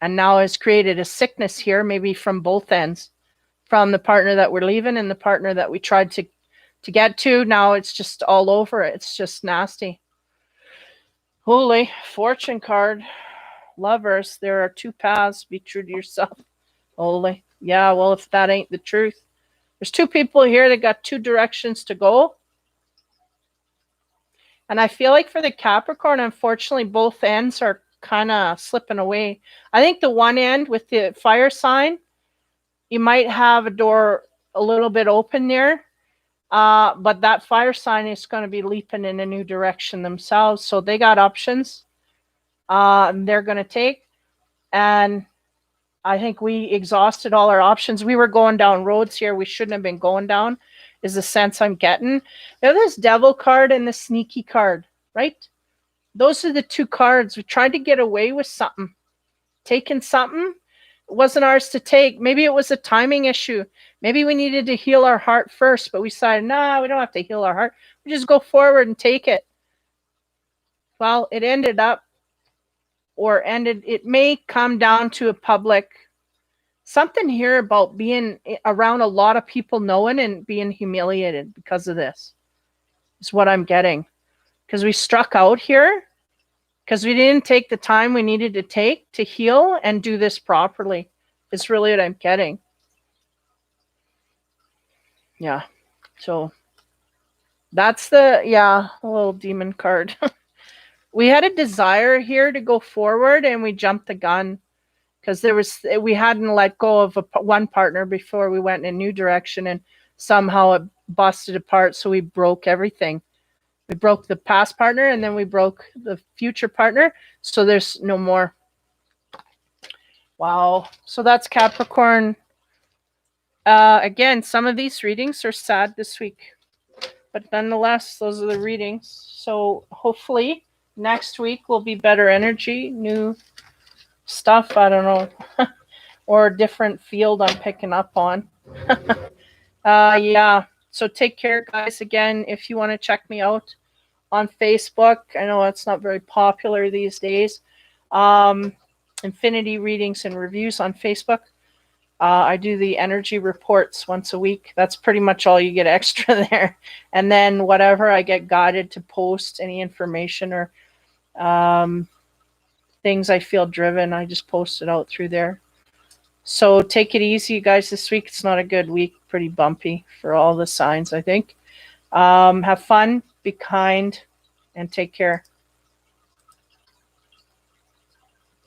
And now it's created a sickness here, maybe from both ends, from the partner that we're leaving and the partner that we tried to get to. Now it's just all over. It's just nasty. Holy fortune card. Lovers, there are 2 paths. Be true to yourself. Holy. Yeah, well, if that ain't the truth. There's 2 people here that got 2 directions to go. And I feel like for the Capricorn, unfortunately, both ends are kind of slipping away. I think the one end with the fire sign, you might have a door a little bit open there. But that fire sign is going to be leaping in a new direction themselves. So they got options they're going to take. And I think we exhausted all our options. We were going down roads here we shouldn't have been going down, is the sense I'm getting. There's this devil card and the sneaky card, right? Those are the 2 cards. We tried to get away with something. Taking something. It wasn't ours to take. Maybe it was a timing issue. Maybe we needed to heal our heart first, but we decided, nah, we don't have to heal our heart. We just go forward and take it. Well, it ended up, it may come down to a public something here about being around a lot of people knowing and being humiliated because of this is what I'm getting. Because we struck out here because we didn't take the time we needed to take to heal and do this properly. It's really what I'm getting. Yeah. So that's the, yeah, a little demon card. We had a desire here to go forward and we jumped the gun because we hadn't let go of one partner before we went in a new direction, and somehow it busted apart. So we broke everything. We broke the past partner and then we broke the future partner. So there's no more. Wow. So that's Capricorn. Again, some of these readings are sad this week, but nonetheless, those are the readings. So hopefully next week will be better energy, new stuff. I don't know, or a different field I'm picking up on. Yeah. So take care, guys. Again, if you want to check me out on Facebook, I know it's not very popular these days. Infinity readings and reviews on Facebook. I do the energy reports once a week. That's pretty much all you get extra there. And then whatever I get guided to post, any information or things I feel driven, I just post it out through there. So take it easy, you guys, this week. It's not a good week. Pretty bumpy for all the signs, I think. Have fun, be kind, and take care.